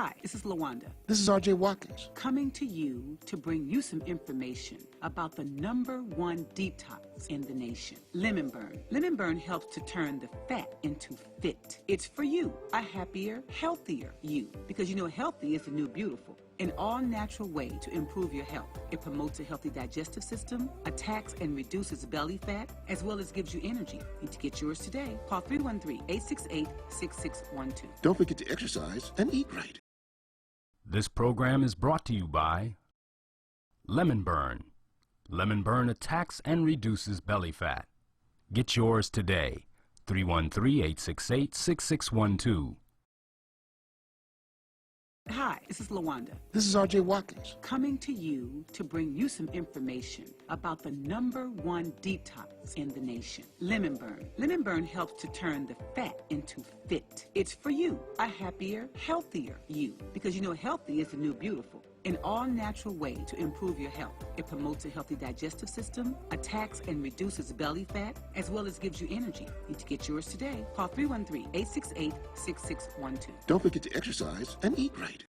Hi, this is LaWanda. This is R.J. Watkins. Coming to you to bring you some information about the #1 detox in the nation, Lemon Burn. Lemon Burn helps to turn the fat into fit. It's for you, a happier, healthier you. Because you know healthy is the new beautiful. An all-natural way to improve your health. It promotes a healthy digestive system, attacks and reduces belly fat, as well as gives you energy. Need to get yours today. Call 313-868-6612. Don't forget to exercise and eat right. This program is brought to you by Lemon Burn. Lemon Burn attacks and reduces belly fat. Get yours today. 313-868-6612. Hi, this is LaWanda. This is R.J. Watkins. Coming to you to bring you some information about the #1 detox in the nation, Lemon Burn. Lemon Burn helps to turn the fat into fit. It's for you, a happier, healthier you. Because you know healthy is the new beautiful. An all-natural way to improve your health. It promotes a healthy digestive system, attacks and reduces belly fat, as well as gives you energy. Need to get yours today. Call 313-868-6612. Don't forget to exercise and eat right.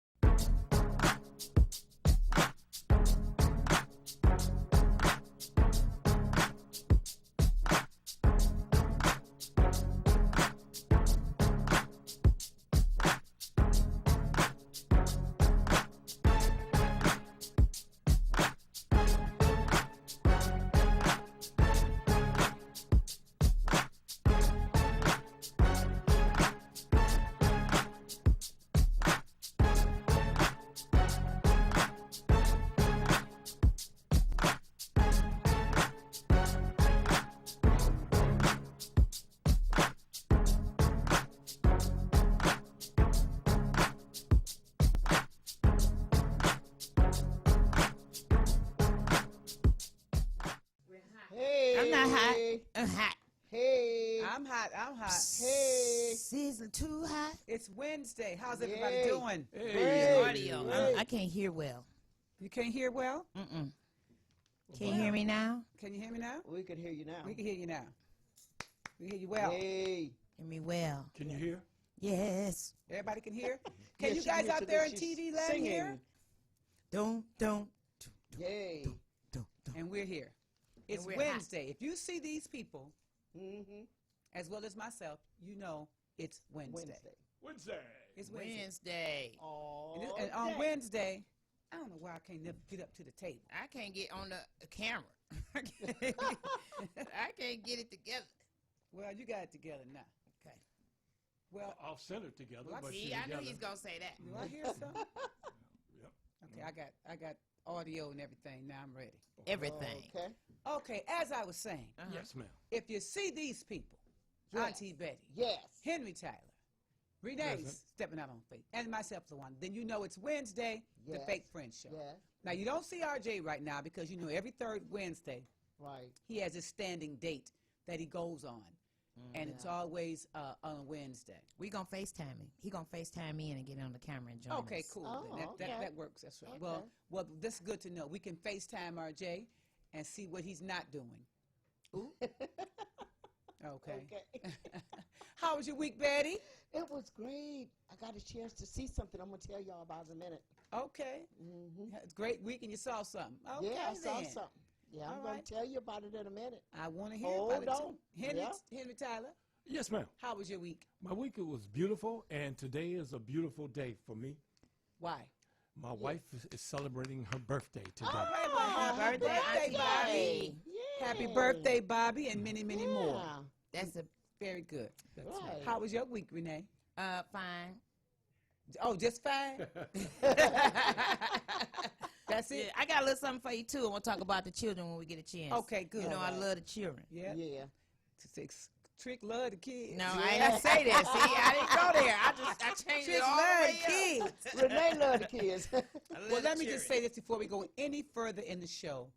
Hey. Season 2 hot. It's Wednesday. How's everybody doing? Hey. Audio. I can't hear well. You can't hear well? Mm-mm. Can you hear me now? Can you hear me now? We can hear you now. We can hear you now. We hear you well. Hey. Hear me well. Can you hear? Yes. Everybody can hear? Can you guys out there in TV land hear? Don't. Yay. And we're here. It's Wednesday. If you see these people, as well as myself, you know it's Wednesday. It's Wednesday. And on Wednesday, I don't know why I can't never get up to the table. I can't get on the camera. I can't get it together. Well, you got it together now. Okay. Well, I'll send it together. But see, I knew he's gonna say that. Do I hear something? Yep. Okay, I got audio and everything. Now I'm ready. Everything. Okay. Okay, as I was saying, Yes, ma'am. if you see these people, Auntie Betty, Yes. Henry Tyler, Renee's stepping out on faith, and myself the one, then you know it's Wednesday, the Fake Friends Show. Yes. Now you don't see RJ right now because you know every third Wednesday Right. he has a standing date that he goes on, and it's always on a Wednesday. We gonna FaceTime him. He gonna FaceTime me in and get on the camera and join Okay, us. cool. Oh, Then okay. that works. That's right. Okay. Well, this is good to know. We can FaceTime RJ and see what he's not doing. Ooh. Okay. Okay. How was your week, Betty? It was great. I got a chance to see something I'm going to tell y'all about in a minute. Okay. It's a great week and you saw something. Okay, Yeah, I saw then. something. Yeah, All I'm going right. to tell you about it in a minute. I want to hear Hold about it on. too. Henry, Yeah. Henry Tyler, Yes, ma'am. how was your week? My week was beautiful, and today is a beautiful day for me. Why? My wife is celebrating her birthday today. All right, well, happy Happy birthday, birthday, Bobby. Yeah. Happy birthday, Bobby, and many, many more. Yeah. That's a Very good. Right. How was your week, Renee? fine. Oh, just fine? That's Yeah, it? I got a little something for you too. I want to talk about the children when we get a chance. Okay, good. You know I Alright. love the children. Yeah. Yeah. Trick love the kids. No, I ain't gonna say that. See, I didn't go there. I changed Trick it all love the the way up. kids. Renee love the kids. I love Well, the let me just say children. this before we go any further in the show.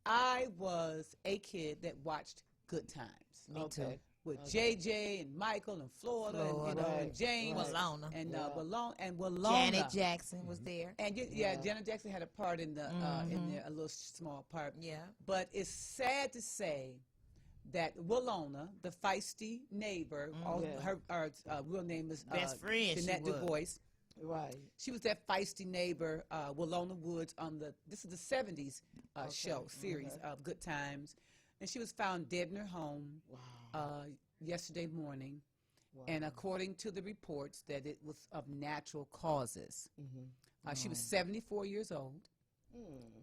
I was a kid that watched Good Times. Me too. Okay. With JJ and Michael and Florida, and, and Right. James Right. Walona. and Yeah. Walona. Janet Jackson was there. And Yeah. Janet Jackson had a part in the in there, a little small part. Yeah. But it's sad to say that Walona, the feisty neighbor, Yeah. her real name is Best friend she Jeanette was. Du Bois. Right. She was that feisty neighbor, Willona Woods, on this is the 70s show, series of Good Times. And she was found dead in her home yesterday morning. Wow. And according to the reports, that it was of natural causes. She was 74 years old.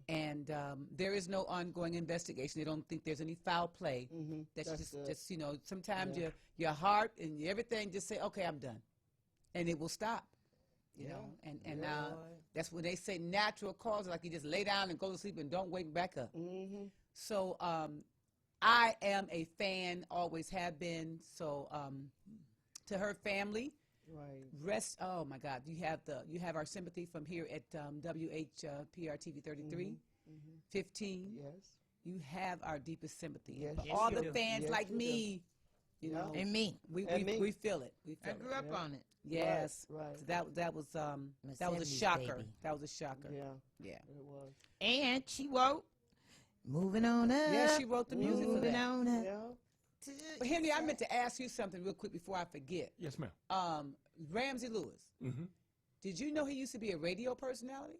And there is no ongoing investigation. They don't think there's any foul play. That's just, you know, sometimes your heart and everything just say, okay, I'm done. And it will stop. You know, and that's when they say natural causes, like you just lay down and go to sleep and don't wake back up. So I am a fan, always have been. So to her family, rest. Oh my God, you have our sympathy from here at WHPR TV 33, 15. Yes. You have our deepest sympathy. Yes, For yes, all you the do. fans Yes, like you me, you know, And me. we feel it. We I feel grew it. up on it. Yes, Right. So that was a 70s shocker. baby. That was a shocker. Yeah. Yeah. It was. And she wrote, moving on up. Yeah, she wrote the music for Moving that. on up. Yeah. But Henry, I meant to ask you something real quick before I forget. Yes, ma'am. Ramsey Lewis. Did you know he used to be a radio personality?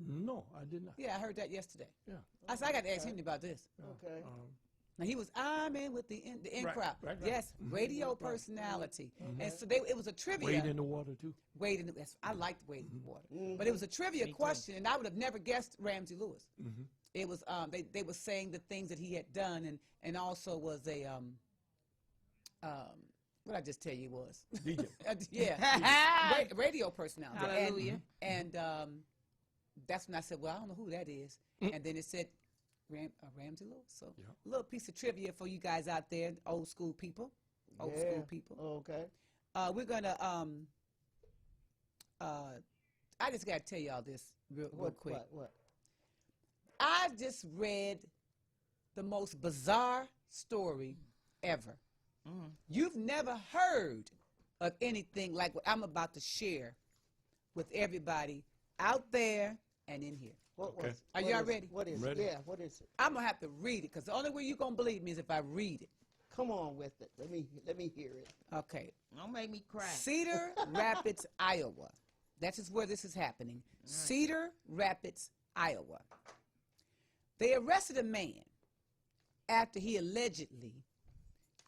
No, I did not. Yeah, I heard that yesterday. Yeah. I said I got to ask Henry about this. Okay. Now he was I'm in with the in Right, crowd. right. Yes, radio personality. And so it was a trivia. Wade in the water too. Wade in the I liked Wade in the water. But it was a trivia question, and I would have never guessed Ramsey Lewis. It was they were saying the things that he had done, and also was a what I just tell you was DJ. yeah, radio personality. Hallelujah. And that's when I said, well, I don't know who that is. And then it said Ramsey Lewis. So a little piece of trivia for you guys out there, old school people. Okay. We're gonna I just gotta tell y'all this real quick. What? I just read the most bizarre story ever. You've never heard of anything like what I'm about to share with everybody out there and in here. Okay. Are y'all ready? What is Ready. it? Yeah, what is it? I'm gonna have to read it because the only way you're gonna believe me is if I read it. Come on with it. Let me hear it. Okay. Don't make me cry. Cedar Rapids, Iowa. That is where this is happening. Cedar Rapids, Iowa. They arrested a man after he allegedly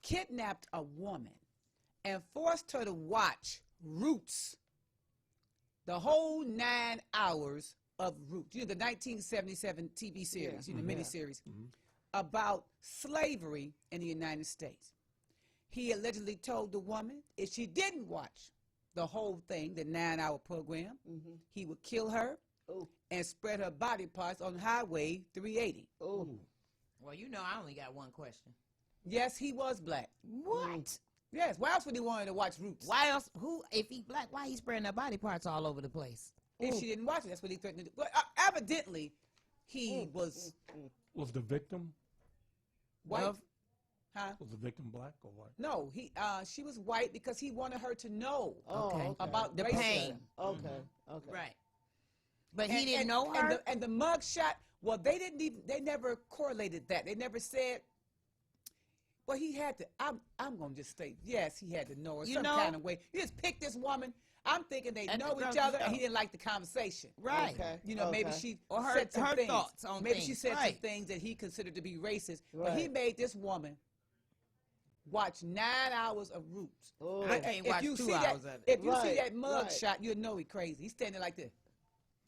kidnapped a woman and forced her to watch Roots, the whole 9 hours of Roots. You know, the 1977 TV series, you know, miniseries about slavery in the United States. He allegedly told the woman if she didn't watch the whole thing, the 9-hour program, he would kill her and spread her body parts on Highway 380. Oh. Well, you know, I only got one question. Yes, he was black. What? Yes, why else would he want her to watch Roots? Why else? Who? If he black, why he spreading her body parts all over the place? If she didn't watch it, that's what he threatened to do. Well, evidently, he was Was the victim? white. Huh? Was the victim black or white? No, she was white because he wanted her to know Okay. about The racism. pain. Okay. Okay. Right. But he didn't know her. And the mug shot, well, they never correlated that. They never said, well, he had to, I'm going to just state, yes, he had to know her some kind of way. You just pick this woman. I'm thinking they At the know each grocery other and store. he didn't like the conversation. Right. Okay. You know, maybe she Or her- said some her things. thoughts on maybe she things. said some Right. things that he considered to be racist. But he Right. made this woman watch 9 hours of Roots. Oh. I can't watch 2 hours of it. If you see Right, that mug right. shot, you'll know he's crazy. He's standing like this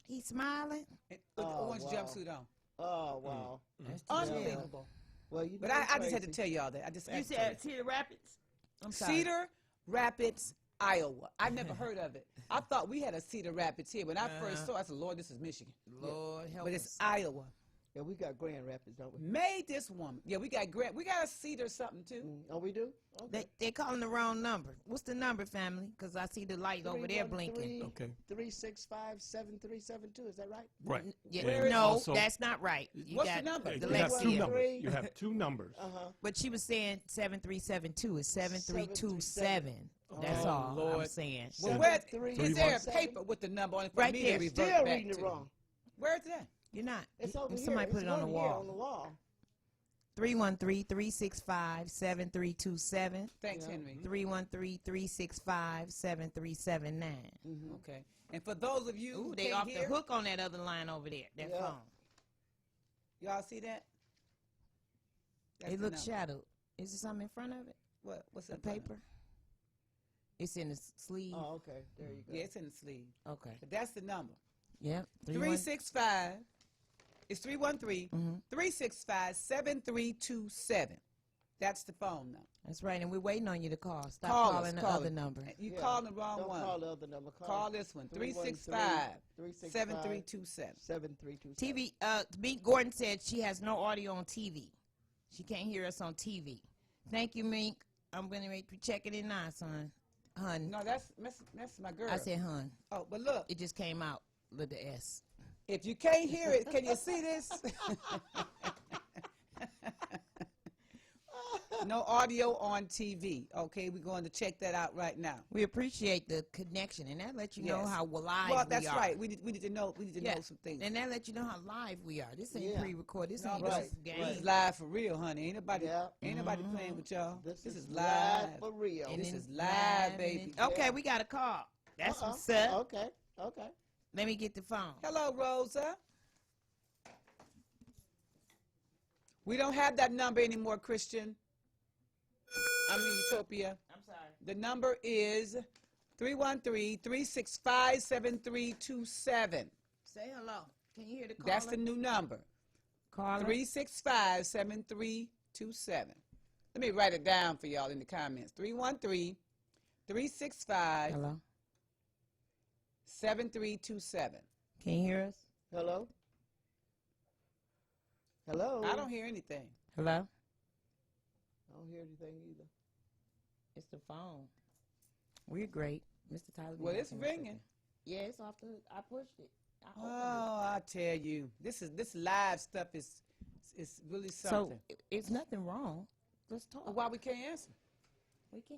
He's smiling. with the Oh, orange wow. jumpsuit on. Oh, wow. That's Unbelievable. Well, you But know I just had to crazy. tell y'all that. I just You had to tell said Cedar Rapids? I'm sorry. Cedar Rapids, Iowa. I never heard of it. I thought we had a Cedar Rapids here. When I first saw it, I said, Lord, this is Michigan. Lord help But us. it's Iowa. Yeah, we got Grand Rapids, don't we? Made this woman. Yeah, we got a Cedar something too. Oh, we do? Okay. They calling the wrong number. What's the number, family? Because I see the light over there blinking. Okay. 365-7372. Is that right? Right. Yeah, And no, also- that's not right. You What's got the number? You have two dyslexia. numbers. You have two numbers. But she was saying 7372 is 7327. That's Oh, all I'm Lord. saying. Well, Three, is there a 317? paper with the number on it for Right me there. to revert Still back reading it to? wrong. Where's that? You're not. It's over here. Somebody put It's it on the one here wall. on the wall. 313-365-7327. Thanks, Henry. 313-365-7379. Okay. And for those of you Ooh, who they can't off hear, the hook on that other line over there, that phone. y'all see that? That's It the looks number. shadowed. Is there something in front of it? What's The in front of paper? It's in the sleeve. Oh, okay. There you it? go. Yeah, it's in the sleeve. Okay. But that's the number. Yep. 365. It's 313-365-7327. That's the phone number. That's right, and we're waiting on you to call. Stop Call calling us, the call other it. number. You Yeah. called the wrong Don't one. call the other number. Call this one. 365 365-7327. 7327. TV. Meek Gordon said she has no audio on TV. She can't hear us on TV. Thank you, Mink. I'm gonna make you check it in now, son. Hun. No, that's my girl. I said hun. Oh, but look, It just came out with the S. if you can't hear it, can you see this? No audio on TV. Okay, we're going to check that out right now. We appreciate the connection, and that lets you know Yes. how live Well, we that's are. right. We need to know. We need to know some things. And that lets you know how live we are. This ain't Yeah. pre-recorded. This No, ain't right, just a game. This is live for real, honey. Ain't nobody, Yeah. ain't nobody playing with y'all. This is live. for real. And This then is live, baby. Okay, Yeah. we got a call. That's Uh-oh. what's up. Okay. Okay. Let me get the phone. Hello, Rosa. We don't have that number anymore, Christian. I mean, Utopia. I'm sorry. The number is 313-365-7327. Say hello. Can you hear the caller? That's the new number. caller. 365-7327. Let me write it down for y'all in the comments. 313-365-7327. Hello. Can you hear us? Hello? Hello? I don't hear anything. Hello. I don't hear anything either. It's the phone. We're great, Mr. Tyler. Well, it's ringing. Yeah, it's off the hook. I pushed it. I opened Oh, I tell you, this live stuff is really it. something. So it's nothing wrong. Let's talk. Why we can't answer? We can.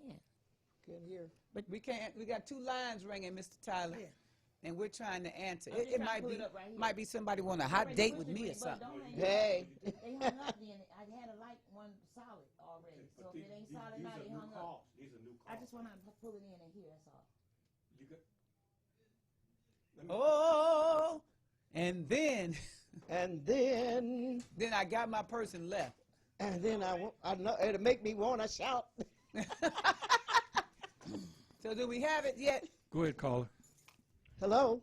Can't hear. We can't. We got two lines ringing, Mr. Tyler, and we're trying to answer. I'm just It trying to might pull be it up right here. might be somebody want a hot date with me or something. Hey. They hung up then. I had a light one solid already. So if it ain't solid now, they hung up. These are new I calls. just want to pull it in and hear. That's all. You got, Oh, and then And then, I got my person left. I know it'll make me want to shout. So do we have it yet? go ahead, caller. Hello?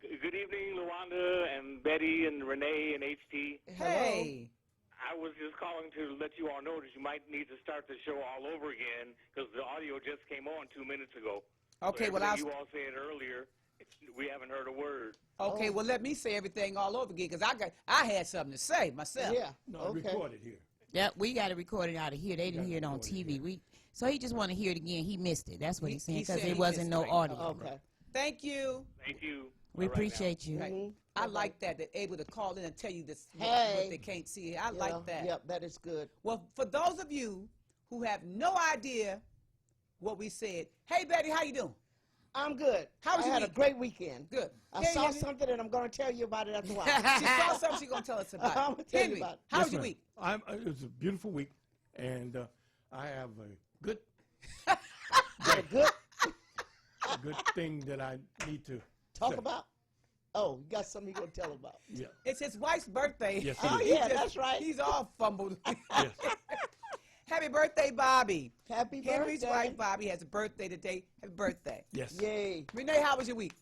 Good evening, Luanda and Betty and Renee and HT. Hey, I was just calling to let you all know that you might need to start the show all over again because the audio just came on 2 minutes ago. okay. So Well, everything you all said earlier, we haven't heard a word. okay. Well, let me say everything all over again because I had something to say myself. Yeah. No, Okay. record it here. Yeah, we got to record it out of here. They didn't hear it on TV. So he just want to hear it again. He missed it. That's what he's saying He because said it he wasn't missed no it. audio. Okay. Thank you. Thank you. We All right, now. appreciate you. Right. I like that. They're able to call in and tell you this what Hey. they can't see. I Yeah, like that. Yep, that is good. Well, for those of you who have no idea what we said, hey Betty, how you doing? I'm good. How was I your had a week? great weekend. Good. I Hey, saw Henry. something and I'm going to tell you about it after a while. She saw something. She's gonna tell us about. I'm it. gonna tell you Henry, about it. how was Yes, your ma'am. week? It was a beautiful week, and I have a good Good. thing that I need to Talk say. about? Oh, you got something you're going to tell about. Yeah. It's his wife's birthday. Yes, Oh, it is. yeah, that's right. He's all fumbled. Yes. Happy birthday, Bobby. Happy Henry's birthday. wife, Bobby, has a birthday today. Happy birthday. Yes. Yay. Renee, how was your week?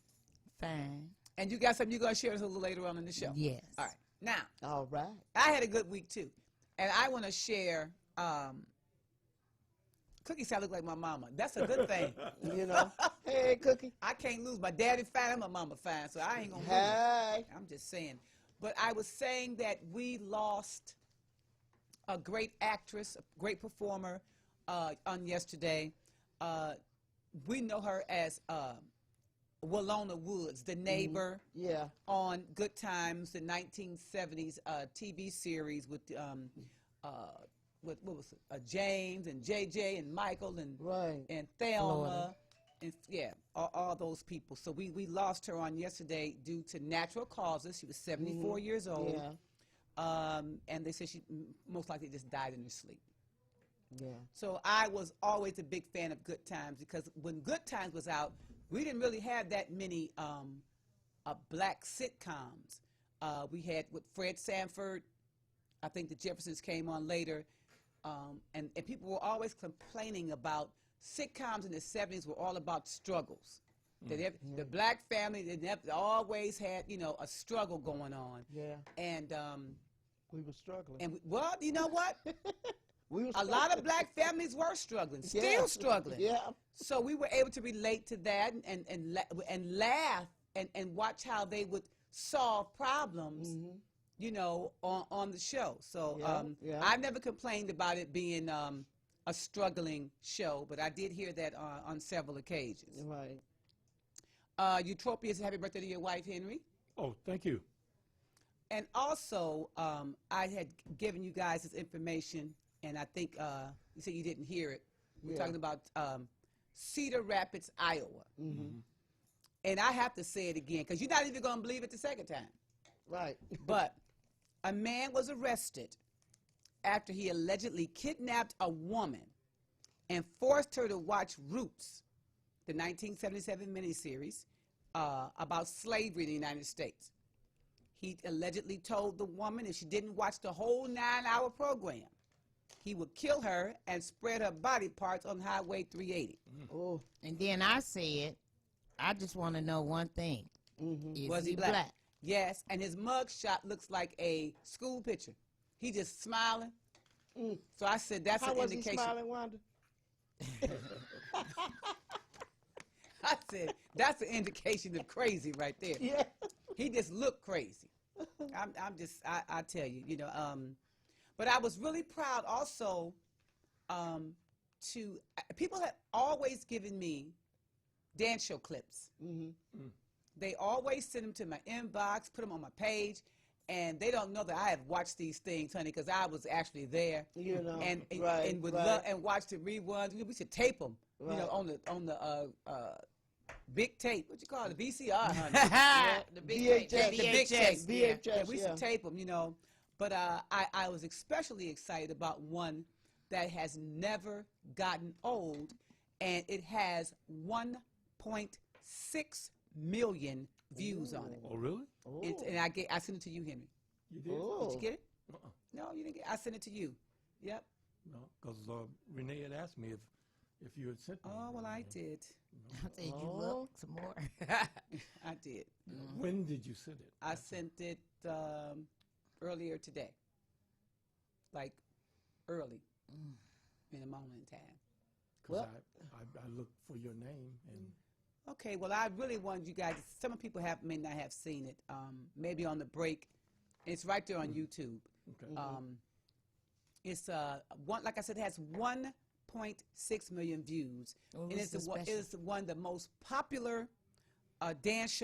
Fine. And you got something you're gonna share with us a little later on in the show. Yes. All right. Now, All right. I had a good week too, and I want to share. Cookie said I look like my mama. That's a good thing. You know. Hey, Cookie. I can't lose. My daddy fine and my mama fine, so I ain't gonna lose. Hey. I'm just saying. But I was saying that we lost a great actress, a great performer on yesterday. We know her as Walona Woods, the neighbor Yeah. on Good Times, the 1970s TV series with what was it? James and JJ and Michael and Right. and Thelma, Florida. and yeah, all those people. So we lost her on yesterday due to natural causes. She was 74 years old. Yeah. and they said she most likely just died in her sleep. Yeah. So I was always a big fan of Good Times because when Good Times was out, we didn't really have that many black sitcoms. We had with Fred Sanford. I think the Jeffersons came on later. And people were always complaining about sitcoms in the 70s were all about struggles. The black family, they always had, a struggle going on. Yeah. And we were struggling. And well, you know what? We were a lot of black families were struggling, still struggling. Yeah. So we were able to relate to that and laugh and watch how they would solve problems. On the show. So I've never complained about it being a struggling show, but I did hear that on several occasions. Right. Utopia, happy birthday to your wife, Henry. Oh, thank you. And also, I had given you guys this information, and I think you said you didn't hear it. We're talking about Cedar Rapids, Iowa. And I have to say it again, because you're not even going to believe it the second time. Right. But a man was arrested after he allegedly kidnapped a woman and forced her to watch Roots, the 1977 miniseries about slavery in the United States. He allegedly told the woman if she didn't watch the whole 9-hour program, he would kill her and spread her body parts on Highway 380. Oh. And then I said, I just want to know one thing. Was he black? Yes, and his mug shot looks like a school picture. He just smiling. So I said, that's an indication. How was he smiling, Wanda? I said, that's an indication of crazy right there. Yeah. He just looked crazy. I tell you, but I was really proud also people have always given me dance show clips. They always send them to my inbox, put them on my page, and they don't know that I have watched these things, honey, because I was actually there. And would love and watch the reruns. We should tape them, on the big tape. What you call it? The VCR, honey. The big tape. The big tape. VHS, Yeah, we should tape them, But I was especially excited about one that has never gotten old, and it has 1.6 million views on it. Oh, really? And I sent it to you, Henry. You did? Did you get it? No, you didn't get it. I sent it to you. Yep. No, because Renee had asked me if you had sent me. Oh, well, I did. I said, you look some more. I did. When did you send it? I sent it earlier today. Like early in a moment in time. Because I looked for your name and. Okay, well, I really wanted you guys. Some people may not have seen it. Maybe on the break, it's right there on YouTube. Okay. It's like I said, it has 1.6 million views, and it's one of the most popular dance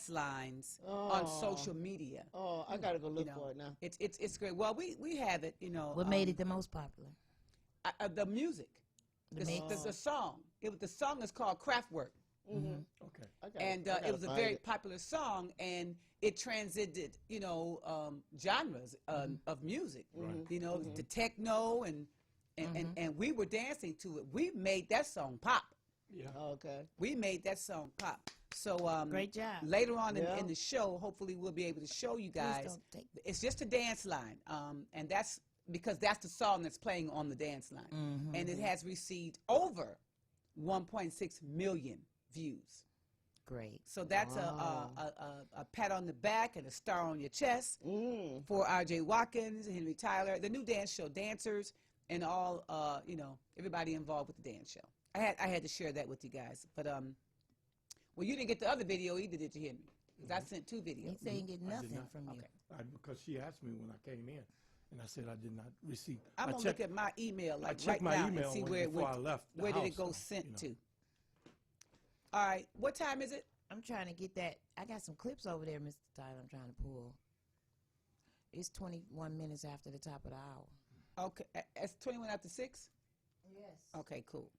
lines on social media. Oh, I gotta go look for it now. It's great. Well, we have it. What made it the most popular? The music, the song. The song is called Kraftwerk. Okay. And it was a very popular song, and it transcended, genres of music. The techno and we were dancing to it. We made that song pop. Yeah. Okay. We made that song pop. So great job. Later on in the show, hopefully we'll be able to show you guys. It's just a dance line, and that's because that's the song that's playing on the dance line, and it has received over 1.6 million views. Great. So that's a pat on the back and a star on your chest for R.J. Watkins, Henry Tyler, the new dance show dancers, and all everybody involved with the dance show. I had to share that with you guys. But well, you didn't get the other video either, did you, Henry? Because I sent 2 videos. He said he didn't get nothing from you. Okay. Because she asked me when I came in, and I said I did not receive. I'm gonna look at my email I right checked my now email and see before I left the where did it house, go sent to. All right, what time is it? I'm trying to get that. I got some clips over there, Mr. Tyler, I'm trying to pull. It's 21 minutes after the top of the hour. Okay, it's 21 after 6? Yes. Okay, cool.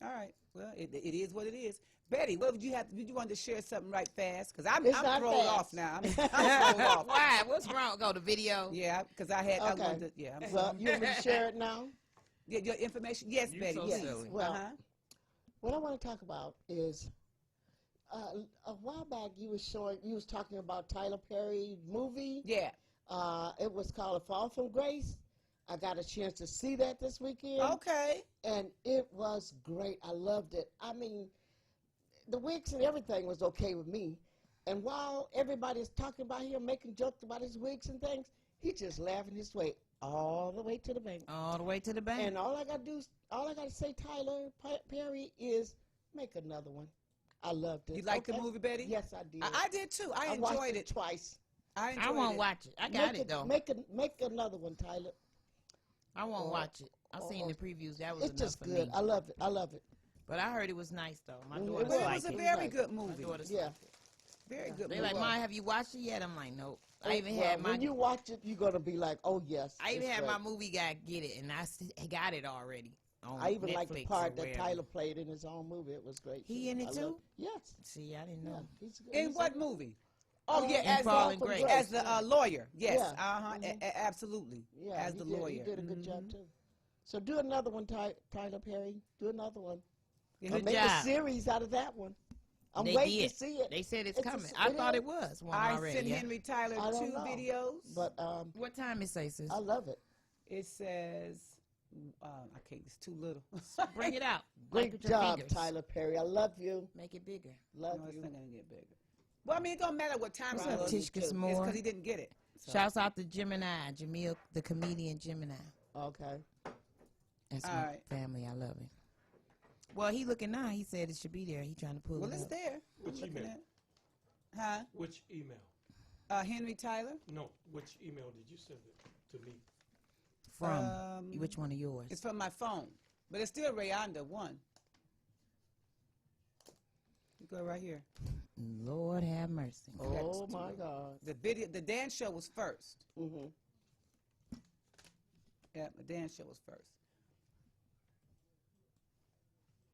All right. Well, it is what it is. Betty, what would you have? Did you want to share something right fast? Because I'm It's not thrown fast. off now. I'm thrown off. Why? What's wrong? Go to video. Yeah, because I Okay. wanted to, yeah. Well, you want me to share it now? Yeah, your information? Yes, You Betty. so Yes. silly. Well, Uh-huh. what I want to talk about is a while back you was talking about Tyler Perry movie. Yeah. It was called A Fall from Grace. I got a chance to see that this weekend. Okay. And it was great. I loved it. I mean, the wigs and everything was okay with me. And while everybody's talking about him, making jokes about his wigs and things, he just laughing his way all the way to the bank. All the way to the bank. And all I gotta say, Tyler Perry, is make another one. I loved it. You liked the movie, Betty? Yes, I did. I did too. I watched enjoyed it twice. I enjoyed I won't it. watch it. I got it though. Make another one, Tyler. I won't watch it. I've seen the previews. That was It's enough just for good. me. I love it. I love it. But I heard it was nice though. My It daughter was. Well, it liked was a it. very Right. good My movie. daughter's Yeah. Very good They movie. like, Ma, have you watched it yet? I'm like, nope. I even Well, had my when you watch it, you're gonna be like, oh yes. I even it's had my great. movie guy get it, and I got it already. On I even Netflix like the or part that wherever. Tyler played in his own movie. It was great. He in it I too? loved Yes. See, I didn't Yeah. know. In he's what in it. movie? Oh, In yeah, Fall from Grace. as the lawyer. Yes. Yeah. Uh-huh. Mhm. Absolutely. Yeah, as he the did, lawyer. He did a good job Mhm. too. So do another one, Tyler Perry. Do another one. Yeah, Or Good make job. a series out of that one. I'm They waiting did. to see it. They said it's It's a coming. s- I it thought is? it was one I already. sent yeah. Henry Tyler I don't 2 know. videos. But What time it say, sis? I love it. It says, I can't, it's too little. Bring it out. Great Like with your job, fingers. Tyler Perry. I love you. Make it bigger. Love No, it's you. not going to get bigger. Well, I mean, it don't matter what time What's it up, was. Tishka It's S'more? because he didn't get it. So. Shouts out to Gemini, Jamil, the comedian Gemini. Okay. That's All my right. family. I love him. Well, he looking now. He said it should be there. He trying to pull Well, it it's up. there. Which I'm looking email? at it. Huh? Which email? Henry Tyler? No, which email did you send it to me? From which one of yours? It's from my phone. But it's still Rayonda 1. You go right here. Lord have mercy. Oh my God. The dance show was first. Mm-hmm. Yeah, the dance show was first.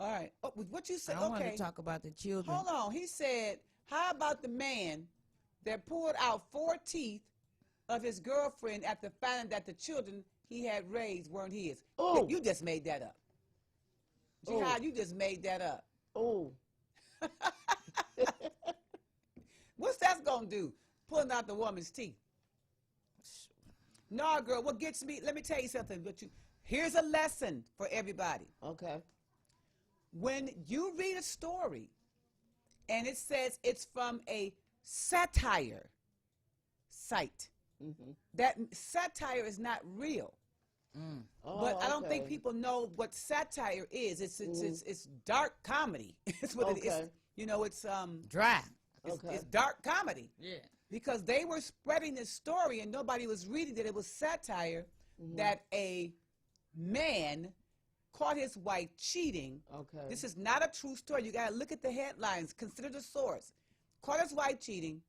All right. Oh, what you said? I want Okay. to talk about the children. Hold on. He said, how about the man that pulled out 4 teeth of his girlfriend after finding that the children he had raised weren't his? Oh. You just made that up. Jihad, you just made that up. Oh. What's that going to do? Pulling out the woman's teeth. No, girl, what gets me, let me tell you something. Here's a lesson for everybody. Okay. When you read a story and it says it's from a satire site, Mm-hmm. that satire is not real. Oh, But I don't think okay. people know what satire is. It's dark comedy. It's what it is. Okay. You know, it's Dry. Okay. it's dark comedy. Yeah. Because they were spreading this story and nobody was reading that it was satire that a man caught his wife cheating. Okay. This is not a true story. You got to look at the headlines, consider the source. Caught his wife cheating,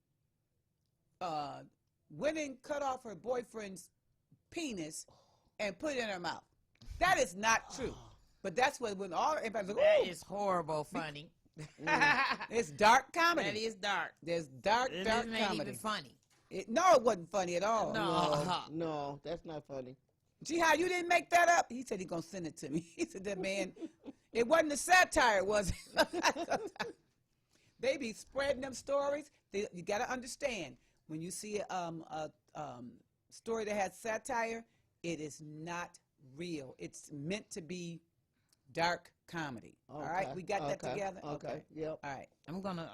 went and cut off her boyfriend's penis and put it in her mouth. That is not true. But that's when everybody's like, That "Ooh, is horrible funny. it's dark comedy." That is dark. There's dark It comedy. ain't even funny. No, it wasn't funny at all. No. No, that's not funny. Jihad, you didn't make that up? He said he's going to send it to me. He said, that man, it wasn't a satire, was it? They be spreading them stories. You got to understand, when you see a story that has satire, it is not real. It's meant to be dark comedy. All right? We got that together? Okay. Yep. All right. I'm going to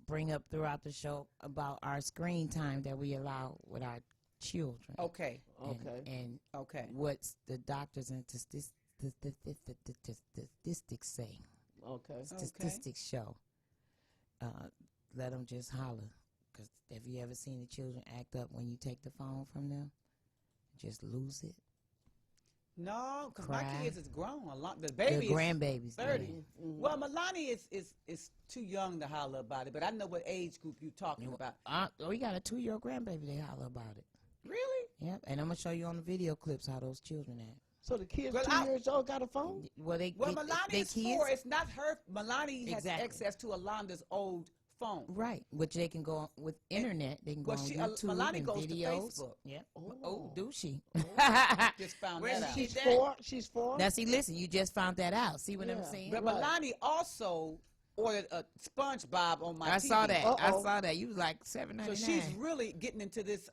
bring up throughout the show about our screen time that we allow with our children. Okay. Okay. And Okay. what's the doctors and statistics say. Okay. Statistics show. Let them just holler. Because have you ever seen the children act up when you take the phone from them? Just lose it. No, because my Cry. kids is grown. A lot. The baby The is grandbabies. 30. yeah. Well, Milani is too young to holler about it, but I know what age group you're talking about. We got a 2-year-old grandbaby. They holler about it. Really? Yep. And I'm gonna show you on the video clips how those children act. So the kids Well, 2 years old got a phone? Well, Melania is kids. 4. It's not her. Melania has Exactly. access to Alonda's old phone. Right, which they can go on with internet. They can go on YouTube Melania and goes videos. to Facebook. Yeah. Oh, do she? Just found Where that out. She's 4? She's 4? Now, see, listen, you just found that out. See what I'm Yeah. saying? But Melania also ordered a SpongeBob on my TV. I saw that. Uh-oh. I saw that. You was like $7.99. So she's really getting into this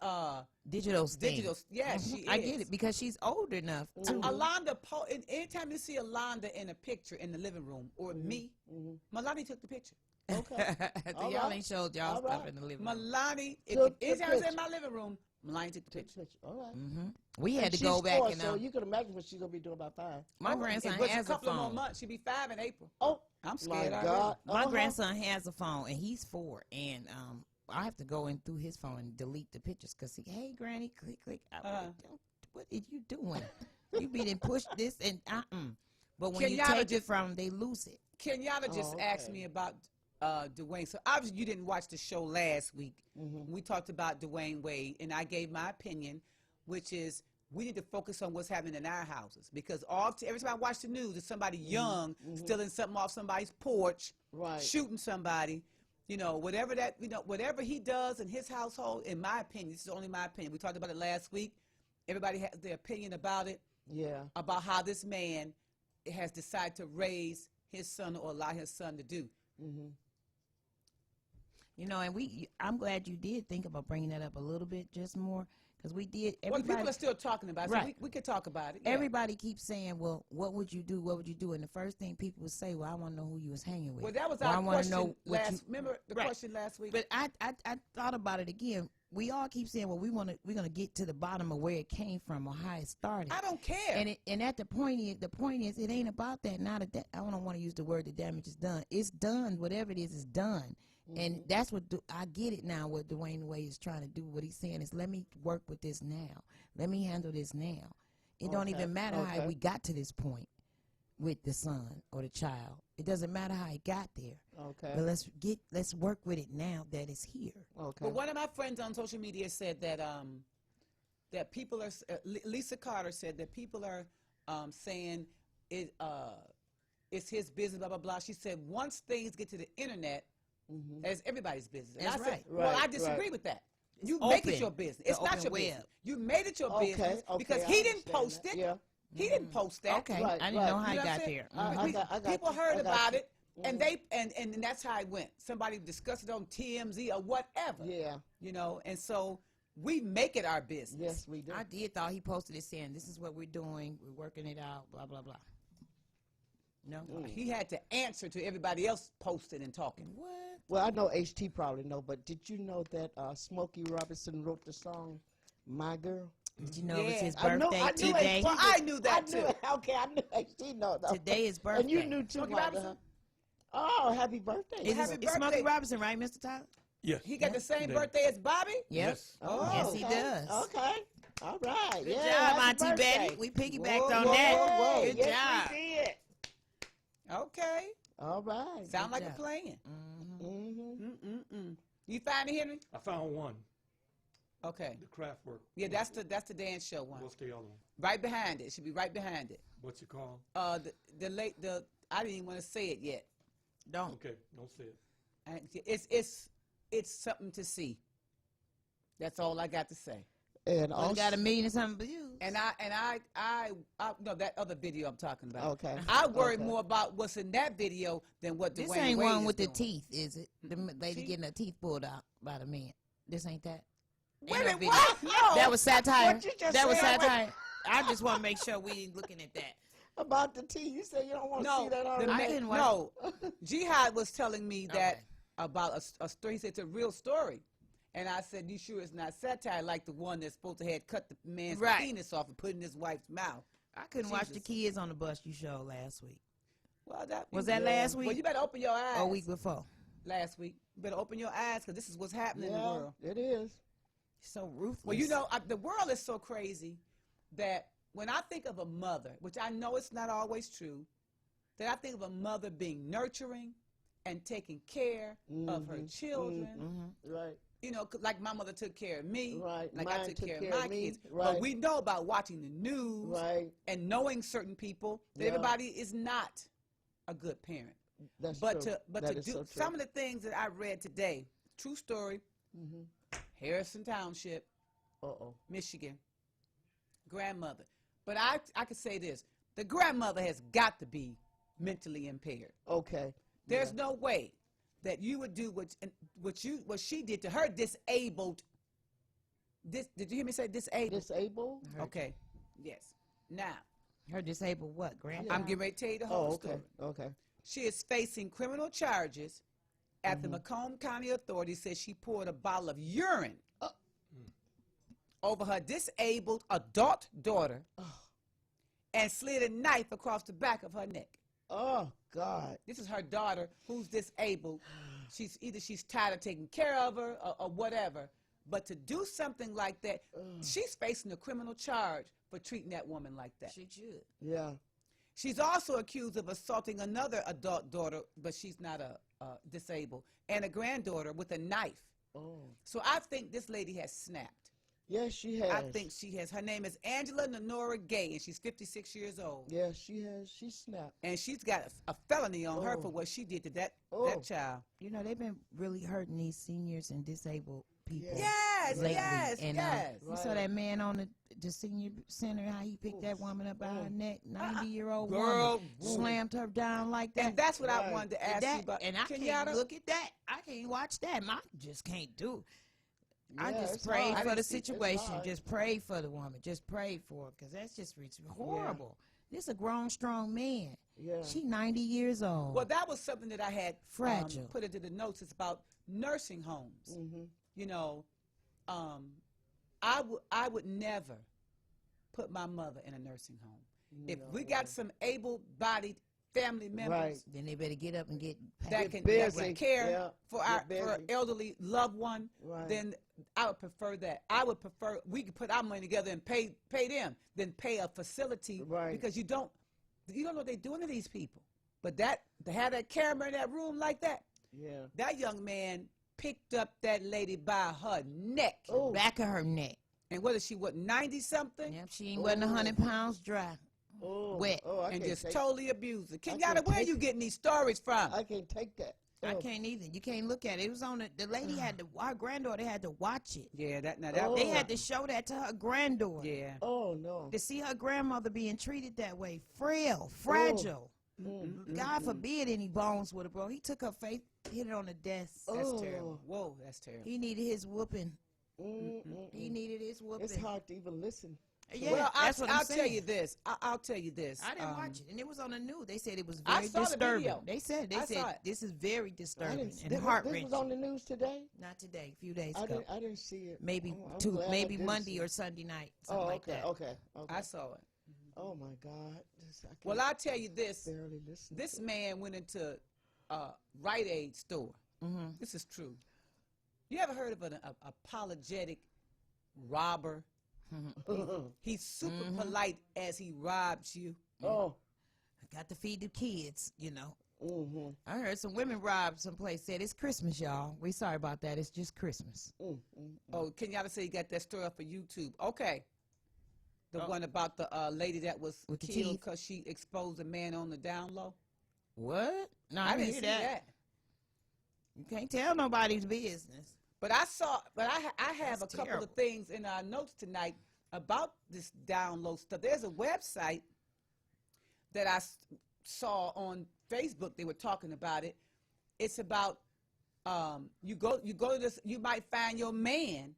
digital thing. Yeah, she is. I get it because she's old enough to. Alonda, anytime you see Alonda in a picture in the living room or me, Melania took the picture. Okay. So y'all ain't showed y'all All stuff right. in the living room. Melania, Took the anytime it's in picture. my living room, Melania took the picture. All right. We had And to go she's back 4, and so you can imagine what she's going to be doing about 5. my grandson It was has a couple of more phone. months. She'll be 5 in April. Oh, I'm scared. my already. God. My grandson has a phone and he's 4, and I have to go in through his phone and delete the pictures because hey, Granny, click. What are you doing? You be done push this and But when you Kenyatta take it just- from, they lose it. Kenyatta just asked me about Dwayne. So obviously you didn't watch the show last week. We talked about Dwayne Wade, and I gave my opinion, which is we need to focus on what's happening in our houses because every time I watch the news, it's somebody young stealing something off somebody's porch, Right. shooting somebody. Whatever whatever he does in his household, in my opinion, this is only my opinion. We talked about it last week. Everybody has their opinion about it. Yeah. About how this man has decided to raise his son or allow his son to do. And I'm glad you did think about bringing that up a little bit, just more, because we did. Well, people are still talking about it, Right. so we could talk about it. Yeah. Everybody keeps saying, well, what would you do? What would you do? And the first thing people would say, well, I want to know who you was hanging with. Well, that was Or I our wanna question know what last. you- Remember the Right. question last week? But I thought about it again. We all keep saying, well, we're gonna get to the bottom of where it came from or how it started. I don't care. And at the point is, it ain't about that. Now that I don't want to use the word the damage is done. It's done. Whatever it is done. And that's what I get it now. What Dwayne Wade is trying to do. What he's saying is, let me work with this now. Let me handle this now. It don't even matter how we got to this point with the son or the child. It doesn't matter how it got there. Okay. But let's work with it now that it's here. Okay. But one of my friends on social media said that that people are. Lisa Carter said that people are saying it's his business. Blah blah blah. She said once things get to the internet, it's everybody's business. And That's I said, right. well, I Right, disagree right. with that. You It's make it open. your business. The It's not open your web. business. You made it your Okay, business okay, because I he didn't understand post that. it. Yeah. He didn't post that. Okay, Right, I didn't know right. how You it know what got I'm there. saying? I got People you. heard I got about you. it, and they and that's how it went. Somebody discussed it on TMZ or whatever. Yeah. And so we make it our business. Yes, we do. I did thought he posted it saying, this is what we're doing. We're working it out, blah, blah, blah. No? He had to answer to everybody else posting and talking. What? Well, I know HT probably know, but did you know that Smokey Robinson wrote the song "My Girl"? Did you know it was Yeah. his I birthday knew today? HT Well, I knew that I knew too. it. Okay, I knew HT know though. Today is birthday. And you knew too, Smokey Wanda, Robinson? huh? Oh, happy birthday! Is Happy it's Smokey birthday. Robinson, right, Mr. Tyler? Yes. He got the same Today. birthday as Bobby? Yep. Yes. Oh, Yes, he okay. does. Okay, all right. Good yeah, job, happy Auntie birthday. Betty. We piggybacked Whoa, on whoa, that. Whoa, Good yes, job. we did. Okay. All right. Sound like job. a plan. Mm-hmm. You find it, Henry? I found one. Okay. The craft work. Yeah, that's the dance show one. What's the other one? Right behind it. It should be right behind it. What's it called? I didn't even want to say it yet. Don't. Okay, don't say it. It's something to see. That's all I got to say. And Oh, you got 1 million and something views. And I no, that other video I'm talking about. Okay. I worry Okay. more about what's in that video than what This Dwayne ain't Wade one is with the doing. teeth, is it? The lady See? getting her teeth pulled out by the man. This ain't that? Wait Ain't a no minute, video. what? No. That was satire. What you just That was said? satire. I just want to make sure we ain't looking at that. about the tea. You said you don't want to No, see that on the the I man- didn't watch no. Jihad was telling me that Okay. about a story. He said it's a real story. And I said, you sure it's not satire like the one that's supposed to have cut the man's Right. penis off and put in his wife's mouth? I couldn't watch the Jesus. kids on the bus you showed last week. Well, Was that last week? Well, you better open your eyes. Or week before? Last week. You better open your eyes because this is what's happening in the Yeah, world. it is. So ruthless. Well, you know, the world is so crazy that when I think of a mother, which I know it's not always true, that I think of a mother being nurturing and taking care of her children. Right. You know, like my mother took care of me, Right. like Mine I took took care care of my of me. kids. Right. But we know about watching the news Right. and knowing certain people that Yeah. everybody is not a good parent. That's But true. to That do is so true. some of the things that I read today, true story, Harrison Township, Michigan, grandmother. But I could say this: the grandmother has got to be mentally impaired. Okay. There's no way that you would do what she did to her disabled. Did you hear me say disabled? Disabled? Okay. Yes. Now, Her disabled what? Grandma? I'm getting ready to tell you the whole story. Okay. She is facing criminal charges after Macomb County authorities said she poured a bottle of urine over her disabled adult daughter and slid a knife across the back of her neck. Oh, God. This is her daughter who's disabled. She's tired of taking care of her or whatever. But to do something like that, she's facing a criminal charge for treating that woman like that. She should. Yeah. She's also accused of assaulting another adult daughter, but she's not disabled, and a granddaughter with a knife. Oh. So I think this lady has snapped. Yes, she has. I think she has. Her name is Angela Nenora Gay, and she's 56 years old. Yeah, she has. She snapped. And she's got a felony on her for what she did to that child. You know, they've been really hurting these seniors and disabled people. Yes, lately. yes, And, yes. You saw that man on the senior center, how he picked that woman up by her neck, 90-year-old Girl, woman, slammed her down like that. And that's what I wanted to ask you about. And I can't look at that. I can't watch that. I just can't do it. I just pray for the situation. Just pray for the woman. Just pray for her, because that's just horrible. This is a grown, strong man. Yeah. She 90 years old. Well, that was something that I had Fragile. put into the notes. It's about nursing homes. You know, I would never put my mother in a nursing home. If we got some able-bodied family members, Then they better get up and get that can care for our elderly loved one, then I would prefer that. I would prefer we could put our money together and pay them than pay a facility, because you don't know what they're doing to these people. But to have that camera in that room like that, that young man picked up that lady by her neck, back of her neck. And what is she? What, 90-something? Yep, she ain't wasn't 100 pounds dry. Wet. And just totally abused her. Kenyatta, where are you getting these stories from? I can't take that. I can't either. You can't look at it. It was on the lady had to, our granddaughter had to watch it. Yeah, they had to show that to her granddaughter. Yeah. Oh, no. To see her grandmother being treated that way, frail, fragile. God forbid any bones would have broke. He took her face, hit it on the desk. That's terrible. Whoa, that's terrible. He needed his whooping. He needed his whooping. It's hard to even listen. Yeah, well, that's what I'm saying. Tell you this. I'll tell you this. I didn't watch it, and it was on the news. They said it was very disturbing. The video. They said this is very disturbing and This heart-wrenching. was on the news today? Not today. A few days ago. I didn't see it. Maybe maybe Monday or Sunday night, something like that. Okay. I saw it. Oh my God. Well, I'll tell you this. Barely listen. This man went into a Rite Aid store. This is true. You ever heard of an apologetic robber? He's super polite as he robs you. Oh, I got to feed the kids, you know. I heard some women robbed someplace. Said it's Christmas, y'all. We sorry about that. It's just Christmas. Oh, Kenyatta said you got that story up for YouTube. Okay. The one about the lady that was killed because she exposed a man on the down low. What? No, I didn't see that. You can't tell nobody's business. But I have a couple of things in our notes tonight about this down low stuff. There's a website that I saw on Facebook. They were talking about it. It's about you go to this. You might find your man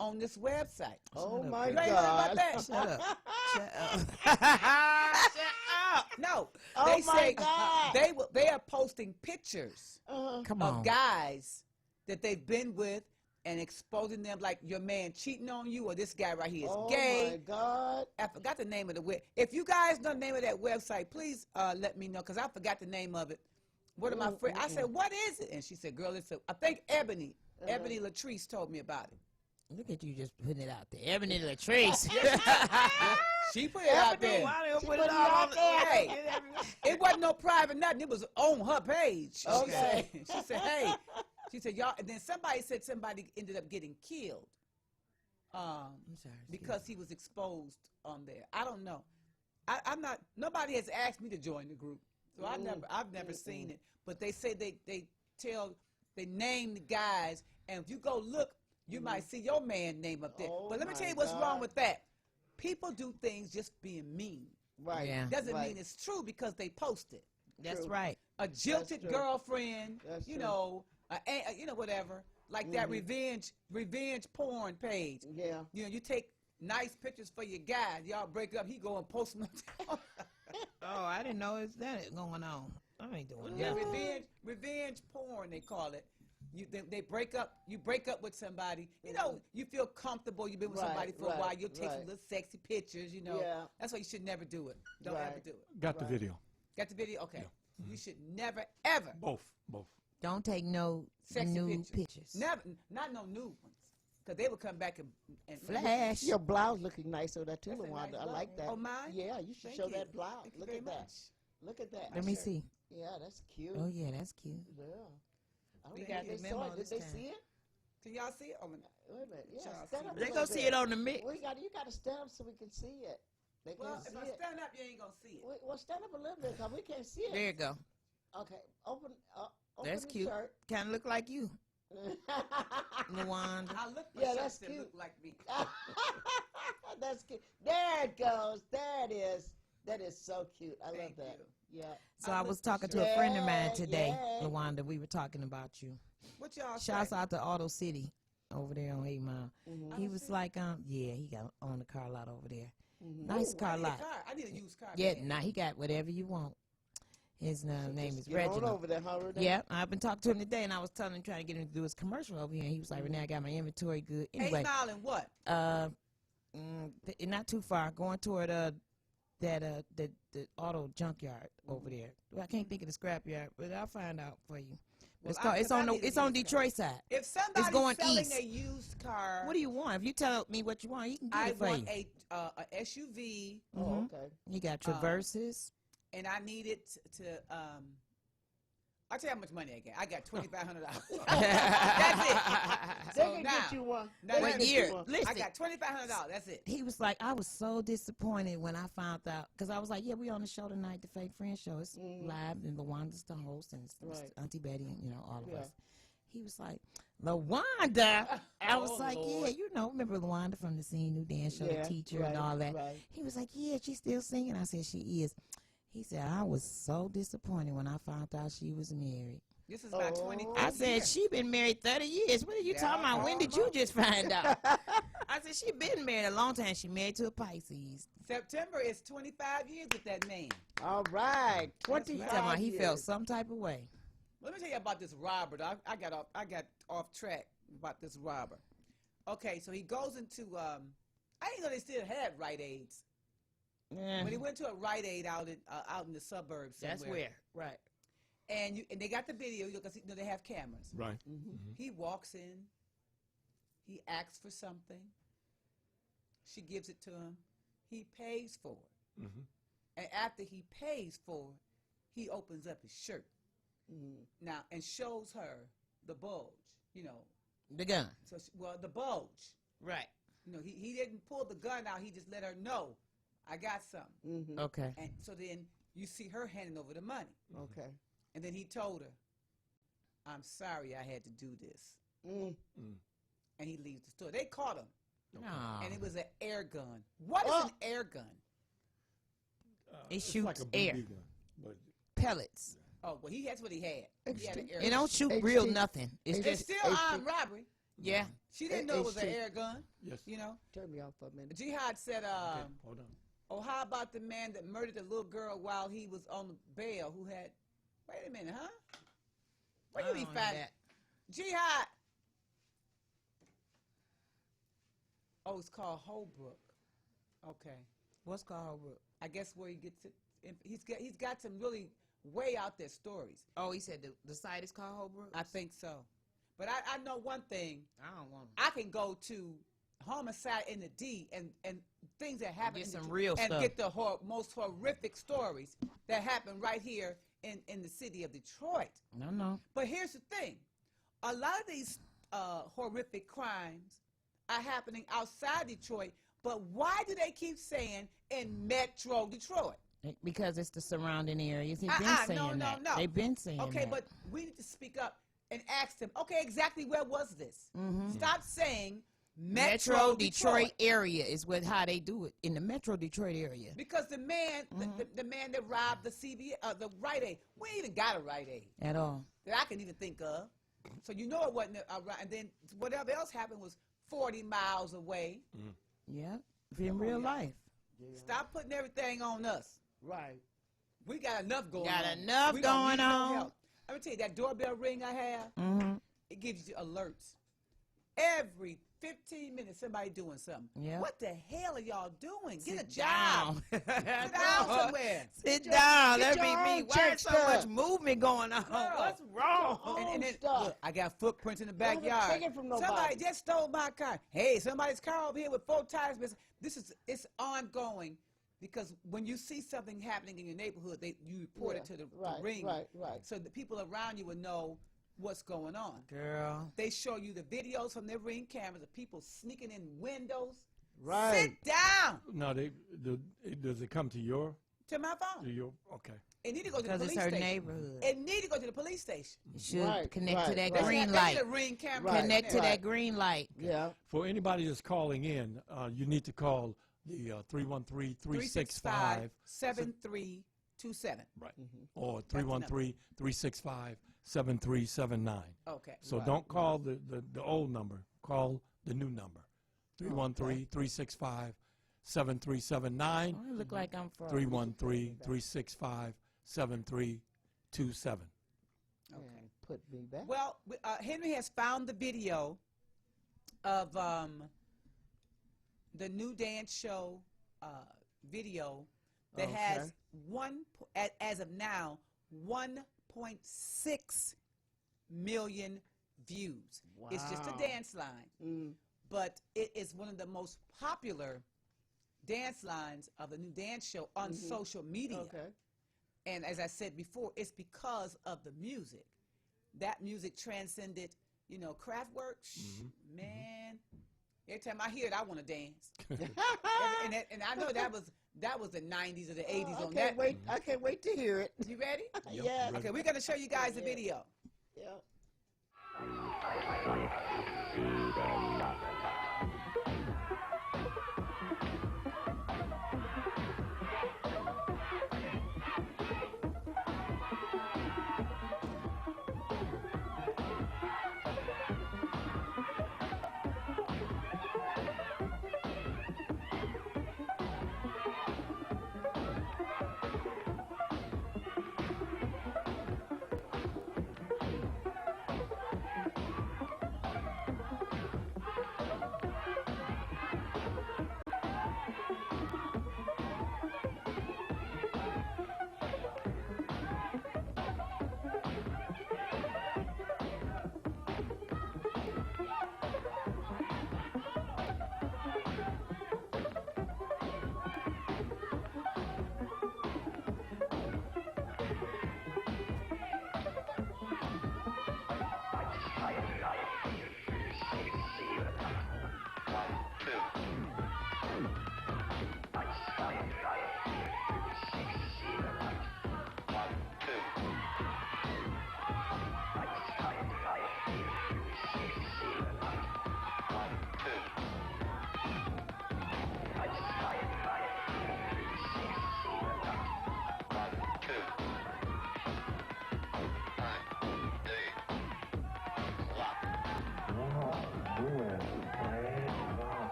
on this website. Oh my you ain't God! About that? Shut up! Shut up! Shut up! No, Oh my God! They are posting pictures Come on. of guys that they've been with and exposing them, like your man cheating on you, or this guy right here is gay. Oh my God! I forgot the name of the web. If you guys know the name of that website, please let me know, because I forgot the name of it. One of my friends, I said, what is it? And she said, girl, I think Ebony Latrice told me about it. Look at you just putting it out there. Ebony Latrice. She put it out there. Put it out there. Hey, it wasn't no private nothing. It was on her page. Okay. She said, hey. She said, y'all. And then somebody said somebody ended up getting killed I'm sorry. because he was exposed on there. I don't know. I'm not. Nobody has asked me to join the group, so I've never seen it. But they say they name the guys, and if you go look, you might see your man name up there. Oh But let me my tell you what's God. wrong with that. People do things just being mean. Right. Yeah. Doesn't right. mean it's true because they post it. That's True. right. A jilted true. girlfriend, That's you true. know, whatever. Like that revenge porn page. Yeah. You know, you take nice pictures for your guy. Y'all break up, he go and post them. Oh, I didn't know it's that going on. I ain't doing Yeah, that. revenge porn they call it. They break up. You break up with somebody. You know, you feel comfortable. You've been with Right, somebody for a right, while. You'll take some right. little sexy pictures. You know, Yeah. that's why you should never do it. Don't ever Right. do it. Got the video. Got the video? Okay. You should never ever Both. Don't take no sexy nude pictures. pictures. Never, not no nude ones, because they will come back and Flash. Your blouse looking nice over that too, That's a Lawanda. nice I like blouse. that. Oh, mine? Yeah, you should Thank show you. that blouse. Thank you Look very at that. much. Look at that. Let me shirt. see. Yeah, that's cute. Oh yeah, that's cute. Yeah. I don't We know got if they the saw memo it. this Did they time. see it? Can y'all see it? Oh, my. Wait a minute. Yeah, Y'all stand see up. it. They a gonna little see bit. it on the mix. You got to stand up so we can see it. They Well, can't if see I it. stand up, you ain't gonna see it. Well, stand up a little bit because we can't see it. There you go. Okay, open That's the cute. shirt. Kind of look like you, Lawanda. I look for Yeah, shirts that's that cute. look like me. That's cute. There it goes. There it is. That is so cute. I love Thank that. you. Yeah. So I I look was for talking to sure. a friend of mine today, Yeah. Lawanda. We were talking about you. What y'all Shouts say? out to Auto City over there on 8 Mile. Mhm. He was like, yeah, he got on the car lot over there. Mhm. Nice Ooh, car I need a lot. car. I need a used car. Yeah, man. now he got whatever you want. His name Just is get on Reginald. over there, huh, Renee? Yeah, I've been talking to him today, and I was telling him trying to get him to do his commercial over here. And he was like, Renee, I got my inventory good. 8 Anyway, Mile and what? not too far, going toward the auto junkyard over there. Well, I can't think of the scrap yard, but I'll find out for you. Well, It's called. It's 'cause I on the. need a It's on used car. Detroit side. If somebody's going selling east. a used car, What do you want? If you tell me what you want, he can get I it for want you. a SUV, Oh, okay. You got Traverses. and I need it to. I'll tell you how much money I get. I got $2,500. That's it. They So can now, get you one. now They let can me- get year? you one. Listen, I got $2,500. That's it. he was like, I was so disappointed when I found out, because I was like, yeah, we on the show tonight, the Fake Friend Show. It's live, and Lawanda's the host, and it's Right. Auntie Betty, and all of Yeah. us. He was like, Lawanda. I was Oh, like, Lord. yeah, remember Lawanda from the Scene New Dance Show, Yeah, the teacher right, and all that. right. He was like, yeah, she's still singing. I said, she is. He said, I was so disappointed when I found out she was married. This is about Oh. 23 I said, years. she been married 30 years. What are you Yeah, talking about? When I did know. you just find out? I said, she been married a long time. She married to a Pisces. September is 25 years with that man. All right. He 25 talking about he years. felt some type of way. Let me tell you about this robber. I got off track about this robber. Okay, so he goes into I didn't know they still had Rite Aids, Yeah. but he went to a Rite Aid out in the suburbs somewhere. That's where. Right. And they got the video because they have cameras. Right. He walks in. He asks for something. She gives it to him. He pays for it. Mm-hmm. And after he pays for it, he opens up his shirt now and shows her the bulge. The gun. So the bulge. Right. He didn't pull the gun out. He just let her know, I got something. Mhm. Okay. And so then you see her handing over the money. Okay. And then he told her, I'm sorry I had to do this. Mm. And he leaves the store. They caught him. No. And it was an air gun. What is Oh. an air gun? It It's shoots like a air. BB gun, but Pellets. Oh, well, that's what he had. He had an air It gun. don't shoot HT. real nothing. It's It's It's just, still armed robbery. yeah. She didn't know it was an HT. air gun. yes. Turn me off for a minute. Jihad said, Okay, hold on. oh, how about the man that murdered the little girl while he was on the bail who had, wait a minute, huh? Where did he find that? Jihad? Oh, it's called Holbrook. Okay. What's called? I guess where he gets it. He's got some really way out there stories. Oh, he said the site is called Holbrook? I think so. But I know one thing. I don't want I can go to homicide in the D and things that happen get in some Detroit real and stuff. get the most horrific stories that happen right here in the city of Detroit. No. But here's the thing. A lot of these horrific crimes are happening outside Detroit, but why do they keep saying in Metro Detroit? Because it's the surrounding areas. They've been saying that. No. They've been saying that. Okay, but we need to speak up and ask them, okay, exactly where was this? Stop saying Metro Detroit area is how they do it, in the Metro Detroit area. Because the man, the man that robbed the the Rite Aid, we ain't even got a Rite Aid At all. that I can even think of. So you know it wasn't and then whatever else happened was 40 miles away. Yeah, in real life. Yeah. Stop putting everything on us. Right. We got enough going on. Got enough We don't going need no on. help. Let me tell you, that doorbell ring I have, it gives you alerts. Every 15 minutes, somebody doing something. Yeah. What the hell are y'all doing? Get a Sit job. Sit down somewhere. Sit down. get That'd be your me. own Why church is so stuff. much movement going on? Girl. What's wrong? And then, stuff. look, I got footprints in the Don't even backyard. take it from nobody. Somebody just stole my car. Hey, somebody's car over here with 4 tires missing. It's ongoing because when you see something happening in your neighborhood, you report it to the ring. Right. So the people around you will know what's going on. Girl. They show you the videos from their ring cameras of people sneaking in windows. Right. Sit down No, does it come to your? to my phone. Okay. It need to go to the Because police it's her station. neighborhood. It need to go to the police station. You should Right, connect to right, that right. green That's light. the ring camera. Right, Connect to right. that green light. Yeah. For anybody that's calling in, you need to call the 313-365 7327. right, or 313-365-7379. Okay. So don't call the old number. Call the new number. 313-365-7379. Oh, it look like I'm from 313-365-7327. Okay. Put me back. Well, Henry has found the video of the new dance show video that has as of now 1.6 million views. It's just a dance line, but it is one of the most popular dance lines of the new dance show on social media. Okay. And as I said before, it's because of the music. That music transcended, Kraftwerk. Man, every time I hear it, I want to dance. and I know that was the 90s or the 80s on that. I can't wait to hear it. You ready? Yes. Okay, we're going to show you guys the video. Yeah.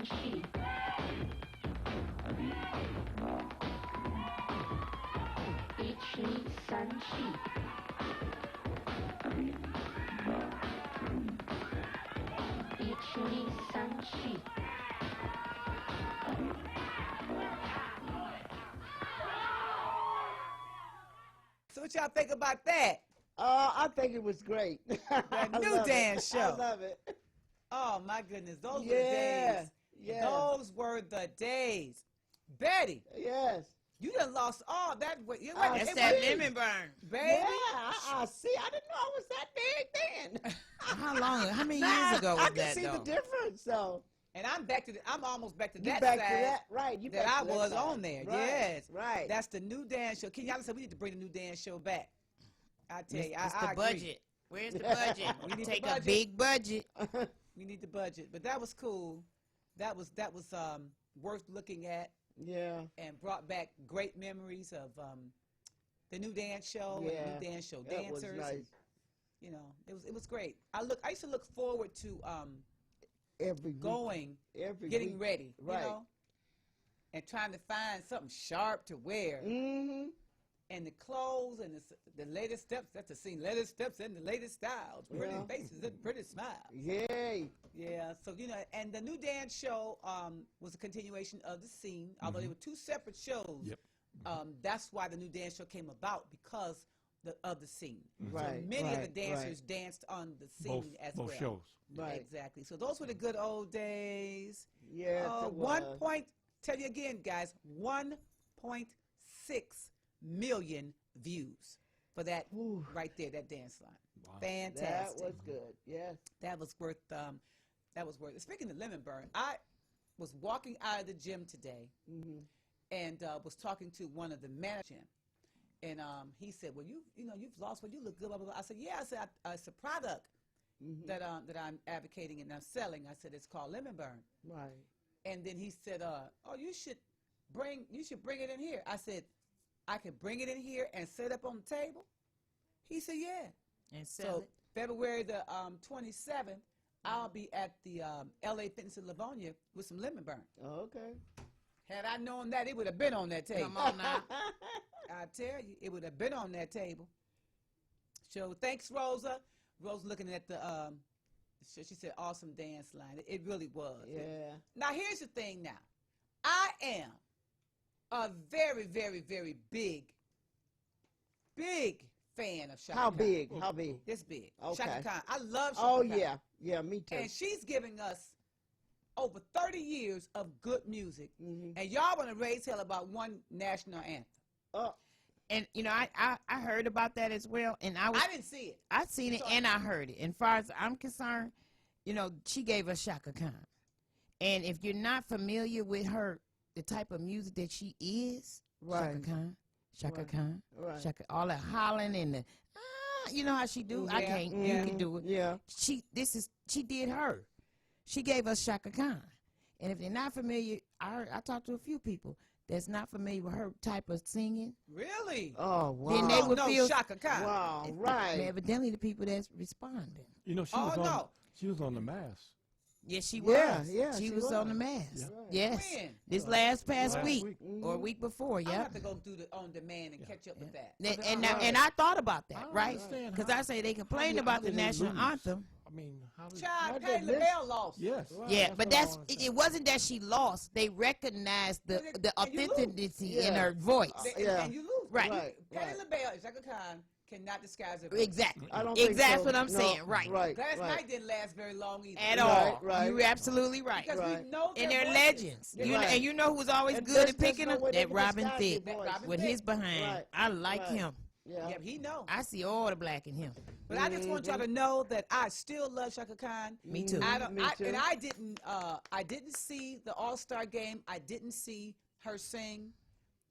Sunshi. Ichi Sunshi. Ichi Sunshi. So what y'all think about that? I think it was great. That new dance show. I love it. Oh my goodness, those were the days. Yeah. Those were the days. Betty, Yes. you done lost all that weight. That's that lemon burn. Baby. Yeah, I see. I didn't know I was that big then. How long? How many years ago was I can that, see though? the difference. So And I'm almost back to you that back side to that, right? You that back I to that was side. on there. Right, Yes. right. That's the new dance show. Ken, y'all said we need to bring the new dance show back. I tell you, It's I the agree. budget. Where's the budget? We need Take the a budget. big budget. We need the budget. But that was cool. That was worth looking at Yeah. and brought back great memories of the new dance show Yeah. and the new dance show That was dancers. nice. And, you know, it was great. I used to look forward to Every week. going, Every getting week. ready, Right. you know, and trying to find something sharp to wear. Mm-hmm. And the clothes and the latest steps, that's the scene, latest steps and the latest styles, pretty Yeah. faces and pretty smiles. Yay. Yeah, so, you know, and the new dance show was a continuation of the scene, although they were two separate shows. Yep. That's why the new dance show came about, because of the scene. Right, So many of the right, dancers danced on the scene as both well. shows. Right. Exactly. So those were the good old days. Yes, it was. Tell you again, guys, 1.6 million views for that Ooh. right there, that dance line. Wow. Fantastic. That was good. Yes. That was worth it. Speaking of lemon burn, I was walking out of the gym today Mm-hmm. and was talking to one of the managers, and he said, "Well, you've lost weight. You look good." Blah, blah, blah. I said, "Yeah." I said, "It's a product Mm-hmm. that I'm advocating and I'm selling." I said, "It's called lemon burn." Right. And then he said, "Oh, you should bring it in here." I said, "I can bring it in here and set it up on the table." He said, "Yeah." And sell So it. February the 27th, I'll be at the LA Fitness in Livonia with some lemon burn. Okay. Had I known that, it would have been on that table. Come on now. I tell you, it would have been on that table. So thanks, Rosa. Rosa looking at the, she said, awesome dance line. It really was. Yeah. Now, here's the thing now. I am a very, very, very big fan of Shaka How Khan. big? How big? This big. Okay. Shaka Khan. I love Shaka Oh Khan. yeah. Yeah. Me too. And she's giving us over 30 years of good music. Mhm. And y'all want to raise hell about one national anthem. And you know, I heard about that as well, and I didn't see it. I seen it So- and I heard it. And far as I'm concerned, you know, she gave us Shaka Khan. And if you're not familiar with her, the type of music that she is, Right. Shaka Right. Khan, Right. Shaka, all that hollering and the, you know how she do. I Yeah. can't. Yeah. You can do it. Yeah. She did her. She gave us Shaka Khan. And if they're not familiar, I talked to a few people that's not familiar with her type of singing. Really? Oh wow. Then they would no, feel Shaka Khan. Wow. And Right. evidently the people that's responding. You know, she Oh, was on. no. She was on the mask. Yes, she Yeah, was. yeah, she she was was. on the mask. Yeah. Yes. When? This past Last week, week. or week before, I yeah. have to go do the on demand and catch up with that. And I thought about I that, don't right? understand Because how- I say they complained how about the did they national lose? anthem. I mean, how did? Child, What Patty they LaBelle lost. Yes. Yeah, what but I that's wanna it, say. it wasn't that she lost. They recognized the And you lose. authenticity in Yeah. her voice. Yeah. And you lose. Right. Patty Right. LaBelle, Shaka Khan cannot disguise her voice. Exactly. I don't think Exactly so. what I'm No, saying. Right. Right. Last right. night didn't last very long either. At Right, all. right. You're absolutely right. Because Right. we know And their they're voices. legends. They're You know, right. and you know who was always And good there's at picking no them? way they That can Robin disguise Thicke their voice. Robin with Thicke. his behind. Right. I like Right. him. Yeah. Yep, he know. I see all the black in him. But I just want y'all to know that I still love Shaka Khan. Me too. I don't, Me too. And I didn't see the All-Star game. I didn't see her sing.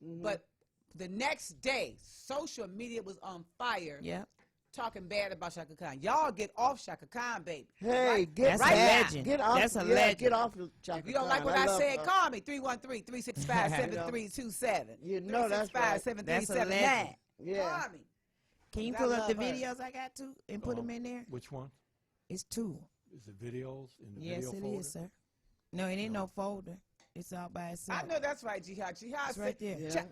Mm-hmm. But the next day, social media was on fire. Yeah. Talking bad about Shaka Khan. Y'all get off Shaka Khan, baby. Hey, Right? get That's right a now. legend. Get off. That's a yeah, legend. Get off of Chaka If you don't like Khan. what I love said, her. call me 313-365-7327. You know that's right. 365-7379. Yeah. Call me. Can you 'Cause I pull up the love her. videos I got too and put them in there? Which one? It's two. Is it videos in the Yes, video it folder? is, sir. No, it ain't no folder. It's all by itself. I know that's right, Jihad. Jihad It's right there. Yeah.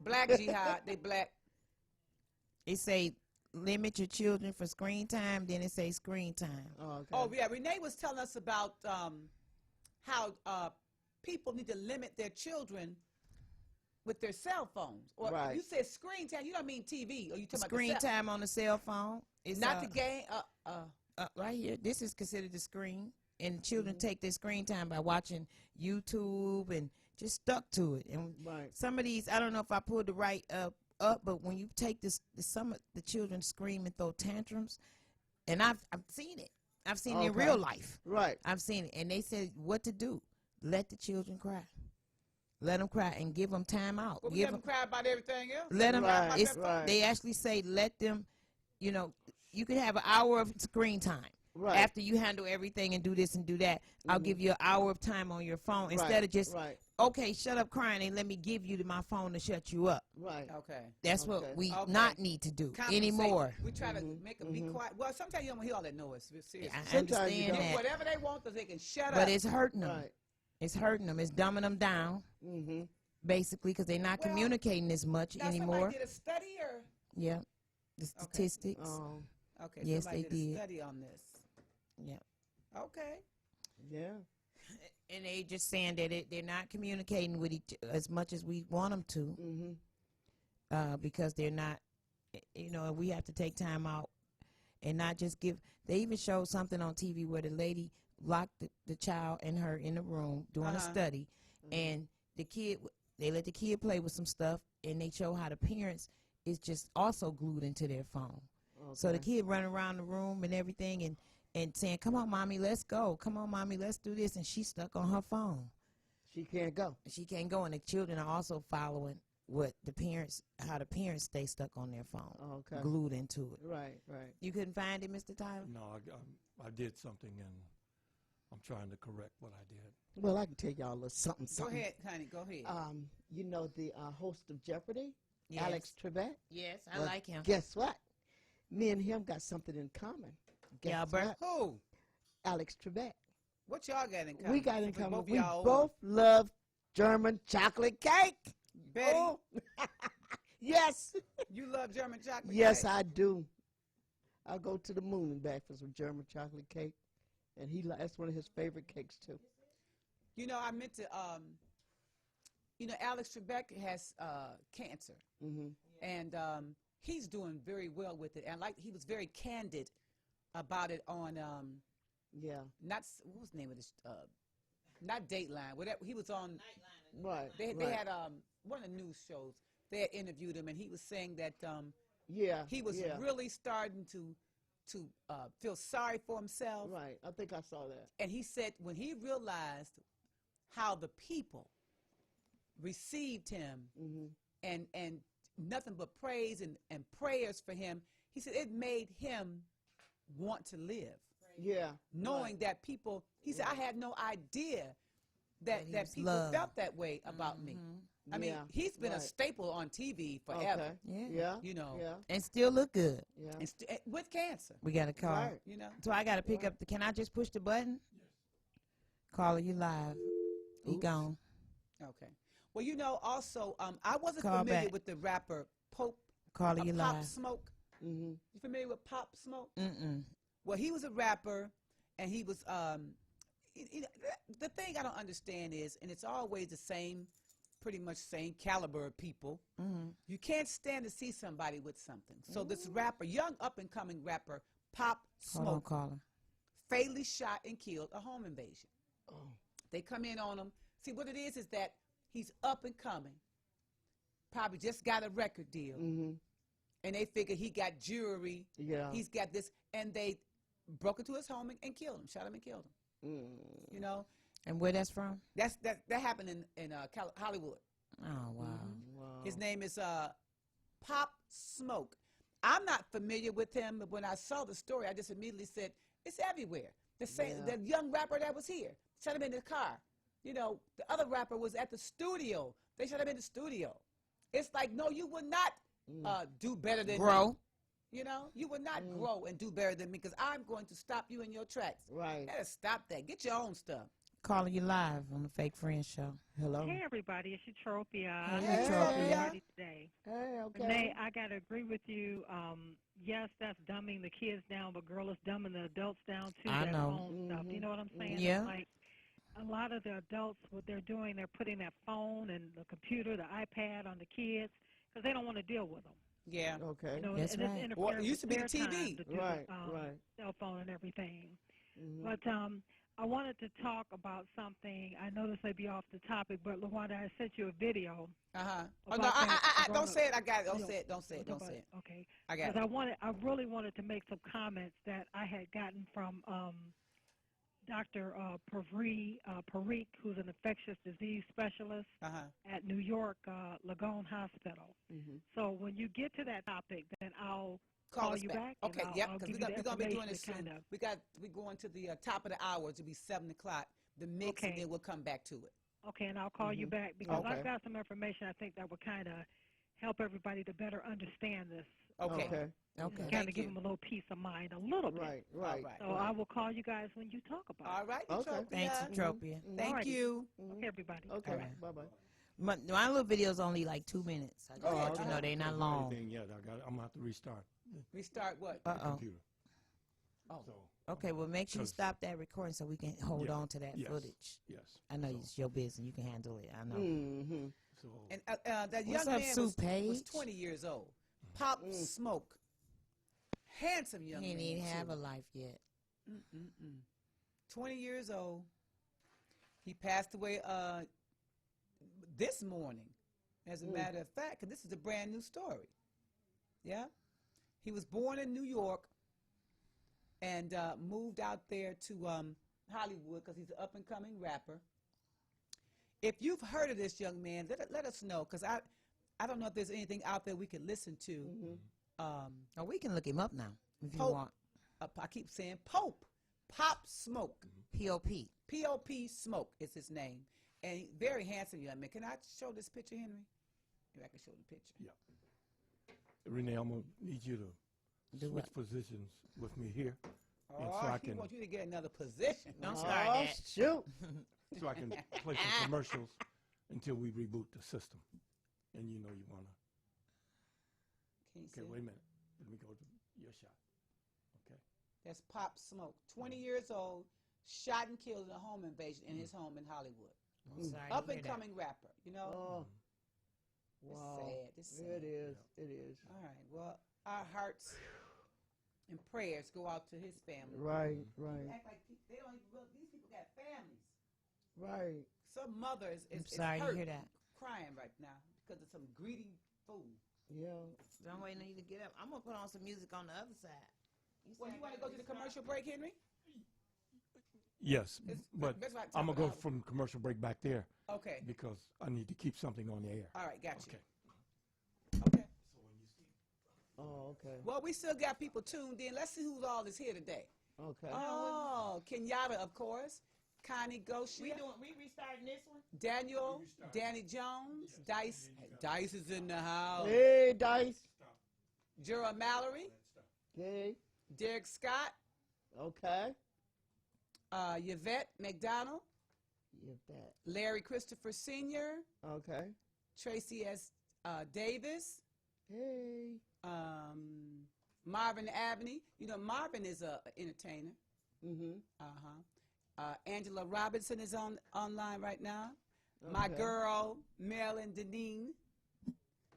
Black Jihad. They black. It say limit your children for screen time. Then it say screen time. Oh, okay. Oh yeah, Renee was telling us about how people need to limit their children with their cell phones. Or Right. you said screen time. You don't mean TV. Or you talking Screen about the cell? time on the cell phone. It's Not the game. right here. This is considered the screen, and children take their screen time by watching YouTube and just stuck to it. And Right. some of these, I don't know if I pulled the right up, but when you take this, some of the children scream and throw tantrums, and I've seen it. I've seen it in Okay. real life. Right. I've seen it, and they said what to do. Let the children cry. Let them cry and give them time out. Well, we give let them cry about everything else. Let them. Right, It's, right. They actually say let them. You know, you can have an hour of screen time. Right. After you handle everything and do this and do that, I'll give you an hour of time on your phone instead of just Right. okay, shut up crying and let me give you my phone to shut you up. Right. Okay. That's Okay. what we Okay. not need to do Compensate. anymore. We try to make them be quiet. Well, sometimes you don't hear all that noise. Seriously. I Sometimes you understand don't. Do that, whatever they want, so they can shut up. but it's hurting them. Right. It's hurting them. It's dumbing them down, Mm-hmm. basically, because they're not Well, communicating as much Now, anymore. somebody did a study, or Yeah, the statistics. okay, Yes, somebody they did a did. study on this. Yeah. Okay. Yeah. And they just saying that they're not communicating with each as much as we want them to, because they're not, you know, we have to take time out and not just give. They even showed something on TV where the lady locked the child and her in a room doing a study, and the kid, they let the kid play with some stuff, and they show how the parents is just also glued into their phone. So the kid running around the room and everything, and saying, "Come on, mommy, let's go. Come on, mommy, let's do this," and she's stuck on her phone. She can't go. She can't go, and the children are also following what the parents, how the parents stay stuck on their phone, Okay. glued into it. Right. Right. You couldn't find it, Mr. Tyler? No, I did something, and I'm trying to correct what I did. Well, I can tell y'all a little something. Go Something. ahead, honey. Go ahead. You know the host of Jeopardy, Yes. Alex Trebek. Yes, I Well, like him. Guess what? Me and him got something in common. Guess Albert? what? Who? Alex Trebek. What y'all got in common? We got in With common. both We y'all both love German chocolate cake. Betty, Oh. Yes. you love German chocolate Yes, cake? I do. I'll go to the moon and back for some German chocolate cake. And that's one of his favorite cakes, too. You know, I meant to, you know, Alex Trebek has cancer. Mm-hmm. And he's doing very well with it. And like, he was very candid about it on, Yeah. what was the name of this, not Dateline, whatever, he was on, Right. they right. had one of the news shows, they had interviewed him, and he was saying that Yeah. he was yeah. really starting to feel sorry for himself. Right. I think I saw that. And he said when he realized how the people received him Mm-hmm. and nothing but praise and prayers for him, he said it made him want to live. Yeah. Knowing that people, he said, I had no idea that That he was people loved. felt that way about me. I mean, Yeah, he's been a right. staple on TV forever, Okay. Yeah. Yeah. you know, Yeah. And still look good. Yeah. and with cancer, We got a call. Right. you know. So I got to pick up can I just push the button? Caller, you live. He Oops. gone. Okay. Well, you know, also, I wasn't Call familiar back. with the rapper Caller, you Pop live. Smoke. Mm-hmm. You familiar with Pop Smoke? Mm-mm. Well, he was a rapper, and he was, the thing I don't understand is, and it's always the same, pretty much same caliber of people, Mm-hmm. you can't stand to see somebody with something. So this rapper, young up-and-coming rapper, Pop Hold on, Smoke, caller. fatally shot and killed a home invasion. Oh. They come in on him. See, what it is that he's up and coming, probably just got a record deal, Mm-hmm. and they figure he got jewelry, Yeah. he's got this, and they broke into his home and killed him, shot him and killed him. Mm. You know, And where that's from? that happened in Hollywood. Oh, wow. Wow. His name is Pop Smoke. I'm not familiar with him, but when I saw the story, I just immediately said it's everywhere. The same, Yeah. the young rapper that was here shot him in the car. You know, the other rapper was at the studio. They shot him in the studio. It's like, no, you would not do better than Grow. me. You know, you would not grow and do better than me because I'm going to stop you in your tracks. Right. You gotta stop that. Get your own stuff. calling you live on the Fake Friends Show. Hello. Hey, everybody. It's Eutropia. Hey, Eutropia. Today. Hey, okay. Renee, I got to agree with you. Yes, that's dumbing the kids down, but girl, it's dumbing the adults down, too. I know. Phone stuff. You know what I'm saying? Yeah. It's like a lot of the adults, what they're doing, they're putting that phone and the computer, the iPad on the kids because they don't want to deal with them. Yeah. Okay. You know, That's and right. it's Well, it interfering used to with be the their TV. time to do Right, the, right. cell phone and everything. Mm-hmm. But I wanted to talk about something. I know this may be off the topic, but LaWanda, I sent you a video. Oh, no, about that don't say it. I got it. Don't you know, say it. Don't say it. Don't say it. Okay. I got it. Because I really wanted to make some comments that I had gotten from Dr. Parikh, who's an infectious disease specialist at New York Langone Hospital. Mm-hmm. So when you get to that topic, then I'll call you back. Okay, yep, because we're gonna be doing this soon. We're going to the top of the hour to be 7 o'clock. The mix, and then we'll come back to it. Okay, and I'll call you back because I've got some information I think that would kind of help everybody to better understand this. Okay. Kind of give them a little peace of mind, a little bit. Right. So I will call you guys when you talk about it. All right. Okay. Thanks, Eutropia. Thank you. Okay, everybody. Okay. Right. Bye-bye. My little video's only like 2 minutes. I just let you know they're not long. Anything yet. I'm going to have to restart Restart what? the computer. Oh. So, Okay, well, make sure you stop that recording so we can hold on to that footage. yes. I know it's your business. You can handle it. I know. Mm-hmm. So, And that What's young up, man Sue was Page? 20 years old. Pop Smoke. Handsome young He man. didn't even have too. a life yet. 20 years old. He passed away this morning, as a matter of fact, because this is a brand new story. Yeah? He was born in New York and moved out there to Hollywood because he's an up-and-coming rapper. If you've heard of this young man, let us know, because I don't know if there's anything out there we can listen to. Oh, we can look him up now if you Pope. want. I keep saying Pope. Pop Smoke. P.O.P. P.O.P. Smoke is his name. And very handsome young man. Can I show this picture, Henry? Maybe I can show the picture. yeah. Renee, I'm going to need you to switch positions with me here. And so I he can, wants you to get another position. Don't start that. Shoot. so I can play some commercials until we reboot the system. And you know you want to. Can you Okay, see? wait a minute. Let me go to your shot. Okay. That's Pop Smoke. 20 years old, shot and killed in a home invasion in his home in Hollywood. I'm sorry to hear that. Up-and-coming rapper, you know? Oh. It's Wow. sad. It's sad. It is. It is. All right. Well, our hearts and prayers go out to his family. Right. They Right. act like they don't even look. These people got families. Right. Some mother is I'm sorry to hurt, hear that. crying right now because of some greedy fool. Yeah. So I'm waiting on you to get up. I'm going to put on some music on the other side. Well, you want to go to the commercial break, Henry? Yes, It's- but that's right, I'm top going to of go the from commercial break back there Okay. because I need to keep something on the air. All right. Got you. Okay. Okay. Oh, okay. Well, we still got people tuned in. Let's see who's all is here today. Okay. Oh, Kenyatta, of course. Connie Goshia. We restarting this one? Daniel, Danny Jones. Dice. Dice is in the house. Hey, Dice. Gerald Mallory. Okay. Derek Scott. Okay. Yvette McDonald. Give that. Larry Christopher Sr. Okay. Tracy S. Davis. Hey. Marvin Abney. You know, Marvin is an entertainer. Mm-hmm. Angela Robinson is online right now. My Okay. girl, Marilyn Deneen.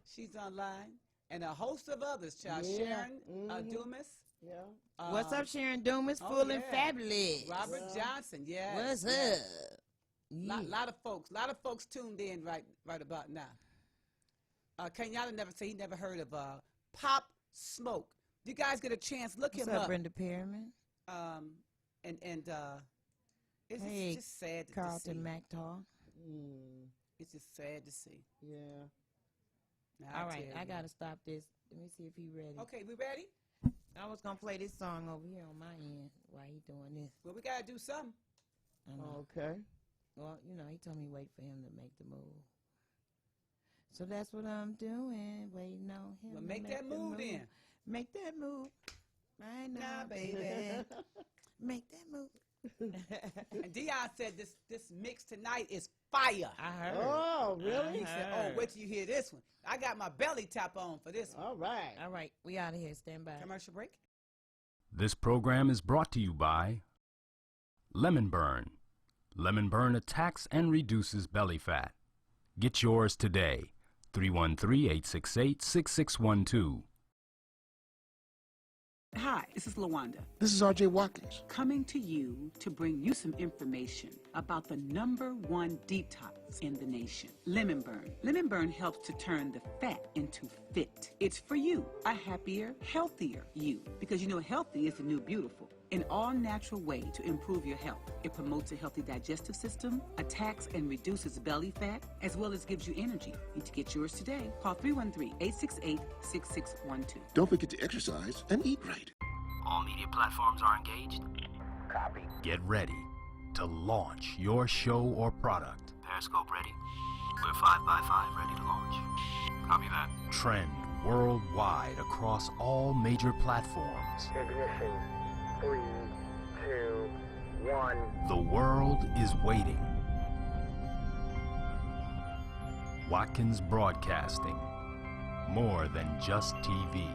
She's online. And a host of others, child. Yeah. Sharon Mhm. Dumas. Yeah. What's up, Sharon Dumas? oh, Full and yeah. fabulous. Robert Yeah. Johnson, yes. What's yes. up? Yeah. Lot of folks tuned in right about now. Kenyatta never say he never heard of Pop Smoke. You guys get a chance, look What's him up, up. Brenda Perriman? It's Hey, just sad to Carlton see. McTaw. Mm. It's just sad to see. Yeah. Now, All right, tell I you. got to stop this. Let me see if he ready. Okay, we ready? I was going to play this song over here on my end while he doing this. Well, we gotta do something. I know. Okay. Well, you know, he told me wait for him to make the move. So that's what I'm doing, waiting on him. Well, to make that the move then. Make that move right now, baby. Make that move. And Dion said this mix tonight is fire. I heard. Oh, really? He said, oh, wait till you hear this one. I got my belly tap on for this one. All right. All right, we out of here. Stand by. Commercial break. This program is brought to you by Lemon Burn. Lemon Burn attacks and reduces belly fat. Get yours today. 313-868-6612. Hi, this is Lawanda, This is R.J. Watkins. coming to you to bring you some information about the #1 detox in the nation, Lemon Burn. Lemon Burn helps to turn the fat into fit. It's for you, a happier, healthier you, because you know healthy is the new beautiful. An all-natural way to improve your health. It promotes a healthy digestive system, attacks and reduces belly fat, as well as gives you energy. Need to get yours today. Call 313-868-6612. Don't forget to exercise and eat right. All media platforms are engaged. Copy. Get ready to launch your show or product. Periscope ready. We're 5x5 ready to launch. Copy that. Trend worldwide across all major platforms. Ignition. 3, 2, 1. The world is waiting. Watkins Broadcasting. More than just TV.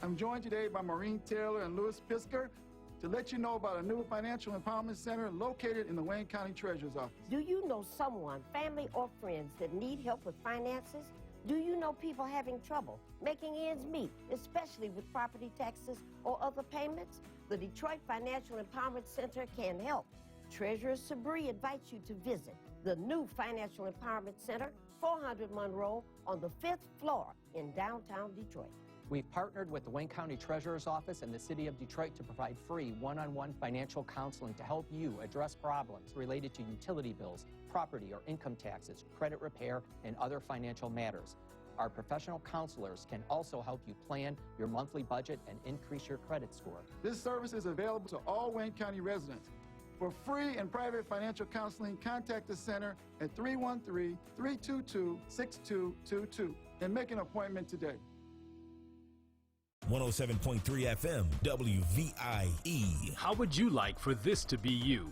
I'm joined today by Maureen Taylor and Louis Pisker to let you know about a new financial empowerment center located in the Wayne County Treasurer's Office. Do you know someone, family or friends, that need help with finances? Do you know people having trouble making ends meet, especially with property taxes or other payments? The Detroit Financial Empowerment Center can help. Treasurer Sabri invites you to visit the new Financial Empowerment Center, 400 Monroe, on the 5th floor in downtown Detroit. We've partnered with the Wayne County Treasurer's Office and the City of Detroit to provide free one-on-one financial counseling to help you address problems related to utility bills, property or income taxes, credit repair, and other financial matters. Our professional counselors can also help you plan your monthly budget and increase your credit score. This service is available to all Wayne County residents. For free and private financial counseling, contact the center at 313-322-6222 and make an appointment today. 107.3 FM, WVIE. How would you like for this to be you?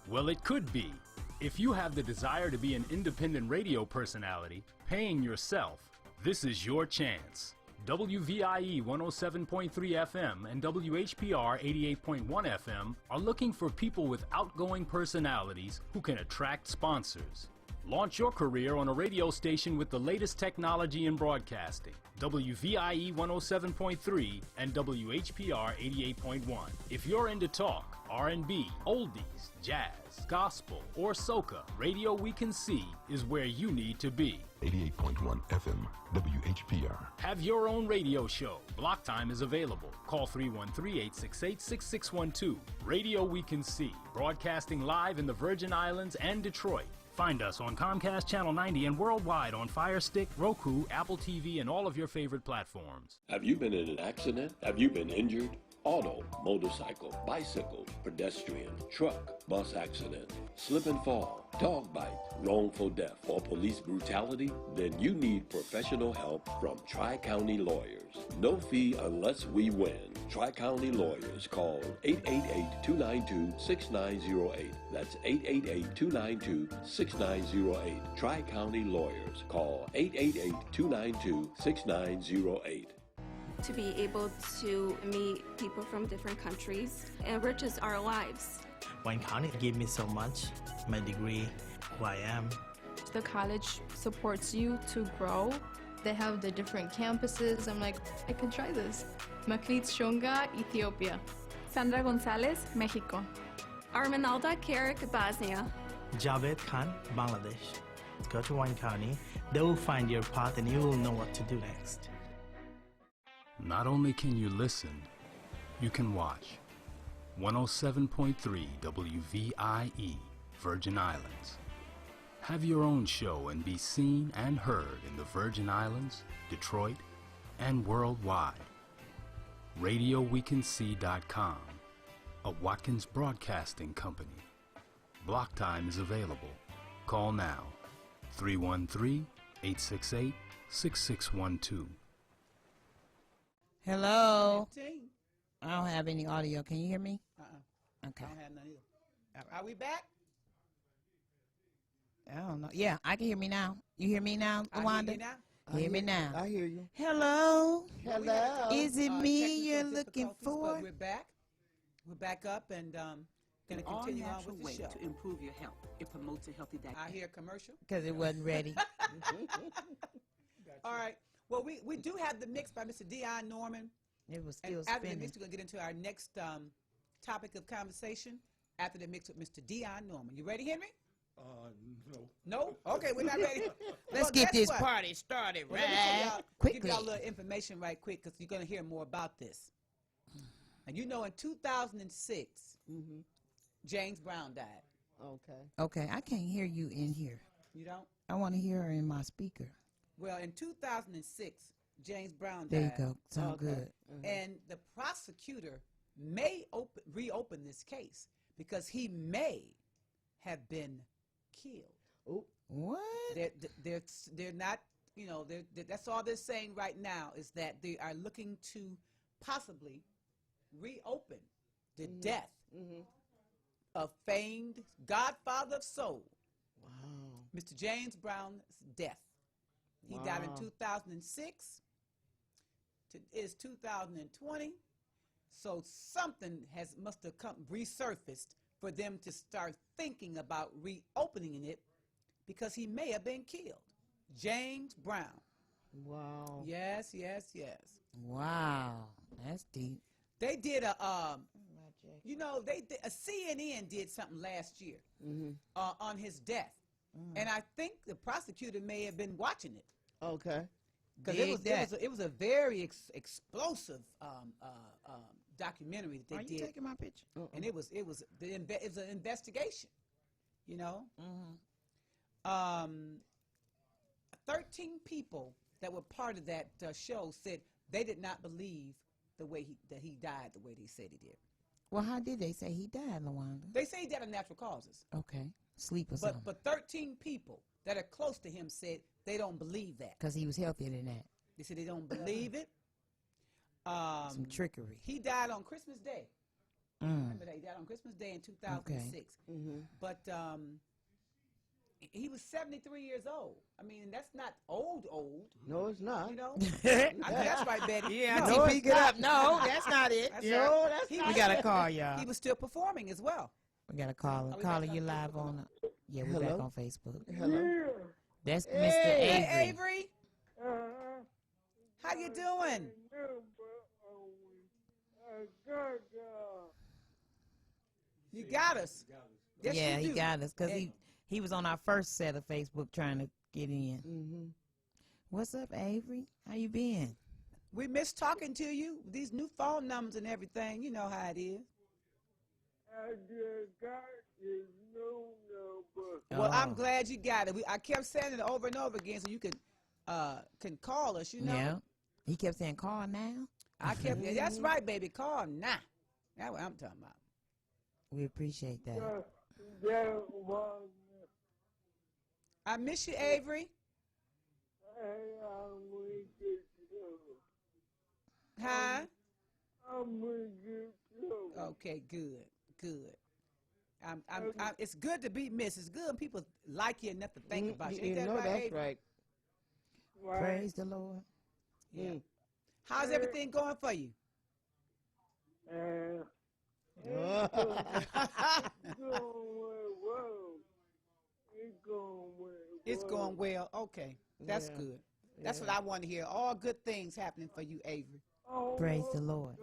Well, it could be. If you have the desire to be an independent radio personality, paying yourself, this is your chance. WVIE 107.3 FM and WHPR 88.1 FM are looking for people with outgoing personalities who can attract sponsors. Launch your career on a radio station with the latest technology in broadcasting. WVIE 107.3 and WHPR 88.1. If you're into talk, R&B, oldies, jazz, gospel, or soca, Radio We Can See is where you need to be. 88.1 FM, WHPR. Have your own radio show. Block time is available. Call 313-868-6612. Radio We Can See, broadcasting live in the Virgin Islands and Detroit. Find us on Comcast Channel 90 and worldwide on Fire Stick, Roku, Apple TV, and all of your favorite platforms. Have you been in an accident? Have you been injured? Auto, motorcycle, bicycle, pedestrian, truck, bus accident, slip and fall, dog bite, wrongful death, or police brutality? Then you need professional help from Tri-County Lawyers. No fee unless we win. Tri-County Lawyers. Call 888-292-6908. That's 888-292-6908. Tri-County Lawyers. Call 888-292-6908. To be able to meet people from different countries enriches our lives. Wayne County gave me so much, my degree, who I am. The college supports you to grow. They have the different campuses. I'm like, I can try this. Maklit Shonga, Ethiopia. Sandra Gonzalez, Mexico. Arminalda Carrick, Bosnia. Javed Khan, Bangladesh. Go to Wayne County. They will find your path and you will know what to do next. Not only can you listen, you can watch. 107.3 WVIE, Virgin Islands. Have your own show and be seen and heard in the Virgin Islands, Detroit, and worldwide. RadioWeCanSee.com, a Watkins Broadcasting Company. Block time is available. Call now, 313-868-6612. Hello. I don't have any audio. Can you hear me? Okay. I don't have none either. Are we back? I don't know. Yeah, I can hear me now. You hear me now, Wanda? I hear you now. Hear me now. I hear you. Hello. Hello. Is it me you're technical looking difficulties, for? But we're back. We're back up and going to All continue on natural with the way show. to improve your health. It promotes a healthy diet. I hear a commercial. Because it wasn't ready. All right. Well, we do have the mix by Mr. Dion Norman. It was And still after the spinning. mix, we're going to get into our next topic of conversation after the mix with Mr. Dion Norman. You ready, Henry? No. No? Okay, we're not ready. Let's Well, get guess this what? party started Well, let me tell y'all- quickly. Give y'all a little information right quick because you're going to hear more about this. And you know, in 2006, James Brown died. Okay. Okay, I can't hear you in here. You don't? I want to hear her in my speaker. Well, in 2006, James Brown died. There you go. Sound good. And the prosecutor may reopen this case because he may have been killed. What? They're not, you know, that's all they're saying right now is that they are looking to possibly reopen the death of famed Godfather of Soul, Mr. James Brown's death. He died in 2006. It is 2020. So something must have resurfaced for them to start thinking about reopening it because he may have been killed. James Brown. Wow. Yes, yes, yes. Wow. That's deep. They did CNN did something last year on his death. And I think the prosecutor may have been watching it. Okay. Because it was a very explosive documentary that they did. Are you taking my picture? And it was an investigation, you know. 13 people that were part of that show said they did not believe the way he died the way they said he did. Well, how did they say he died, Lawanda? They say he died of natural causes. Okay. Sleep or something. But 13 people that are close to him said they don't believe that. Because he was healthier than that. They said they don't believe it. Some trickery. He died on Christmas Day. Remember that? He died on Christmas Day in 2006. But he was 73 years old. I mean, that's not old. No, it's not. You know? That's right, Betty. Yeah, no, pick it up. No, that's not it. That's No, right. that's not We got to call y'all. He was still performing as well. We got to call him. Caller, you live on. Yeah, we're back on Facebook. Hello. That's Mr. Hey, Avery. Avery. How you doing? You got us. Yes, Yeah, you he do. got us because he was on our first set of Facebook trying to get in. What's up, Avery? How you been? We miss talking to you. These new phone numbers and everything. You know how it is. I just got his new number. Well, I'm glad you got it. I kept saying it over and over again so you can call us, you know. Yeah. He kept saying, call now. I kept, that's right, baby. Call now. That's what I'm talking about. We appreciate that. I miss you, Avery. Huh? Okay, good. It's good to be missed. It's good when people like you enough to think about you. Ain't that right, that's Avery? right. Praise the Lord. Yeah. How's everything going for you? It's going well. Okay, that's good. That's what I want to hear. All good things happening for you, Avery. Praise the Lord.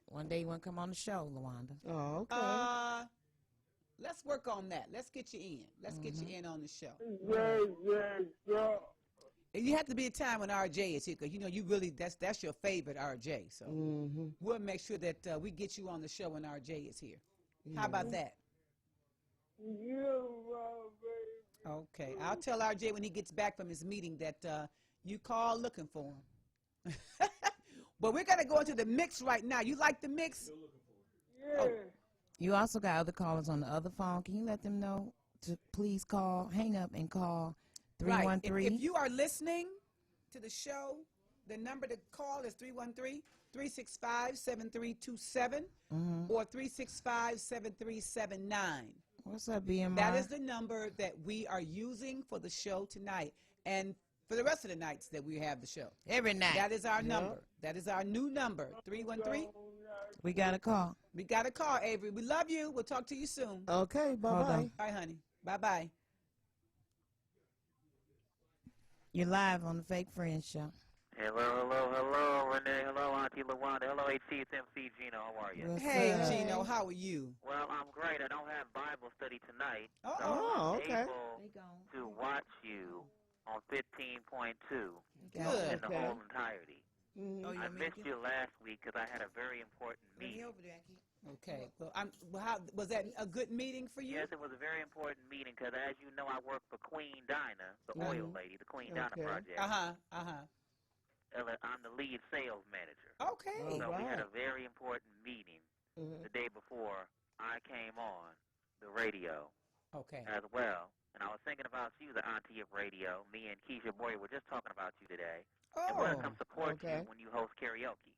One day you want to come on the show, Lawanda. Oh, okay. Let's work on that. Let's get you in. Let's get you in on the show. And you have to be a time when RJ is here because, you know, you really, that's your favorite RJ. So we'll make sure that we get you on the show when RJ is here. How about that? Okay. I'll tell RJ when he gets back from his meeting that you call looking for him. But we're going to go into the mix right now. You like the mix? Yeah. Oh. You also got other callers on the other phone. Can you let them know to please call, hang up and call 313? Right. If you are listening to the show The number to call is 313-365-7327 or 365-7379. What's up, BMI? That is the number that we are using for the show tonight and for the rest of the nights that we have the show. Every night. That is our number. That is our new number, 313. We got a call. We got a call, Avery. We love you. We'll talk to you soon. Okay, bye-bye. Bye, honey. Bye-bye. You're live on the Fake Friends Show. Hello, Renee. Hello, Auntie LaWanda. Hello, HT. It's MC Gino. How are you? Hey, Gino. How are you? Well, I'm great. I don't have Bible study tonight. So Oh, I'm okay. able to watch you on 15.2 Good. in the whole entirety. Oh, I missed you last week because I had a very important meeting. Okay. Well, how was that a good meeting for you? Yes, it was a very important meeting because, as you know, I work for Queen Dinah, the oil lady, the Queen Dinah Project. I'm the lead sales manager. Okay. So we had a very important meeting the day before I came on the radio as well. And I was thinking about you, the auntie of radio. Me and Keisha Boyer were just talking about you today. And we're going to come support you when you host karaoke.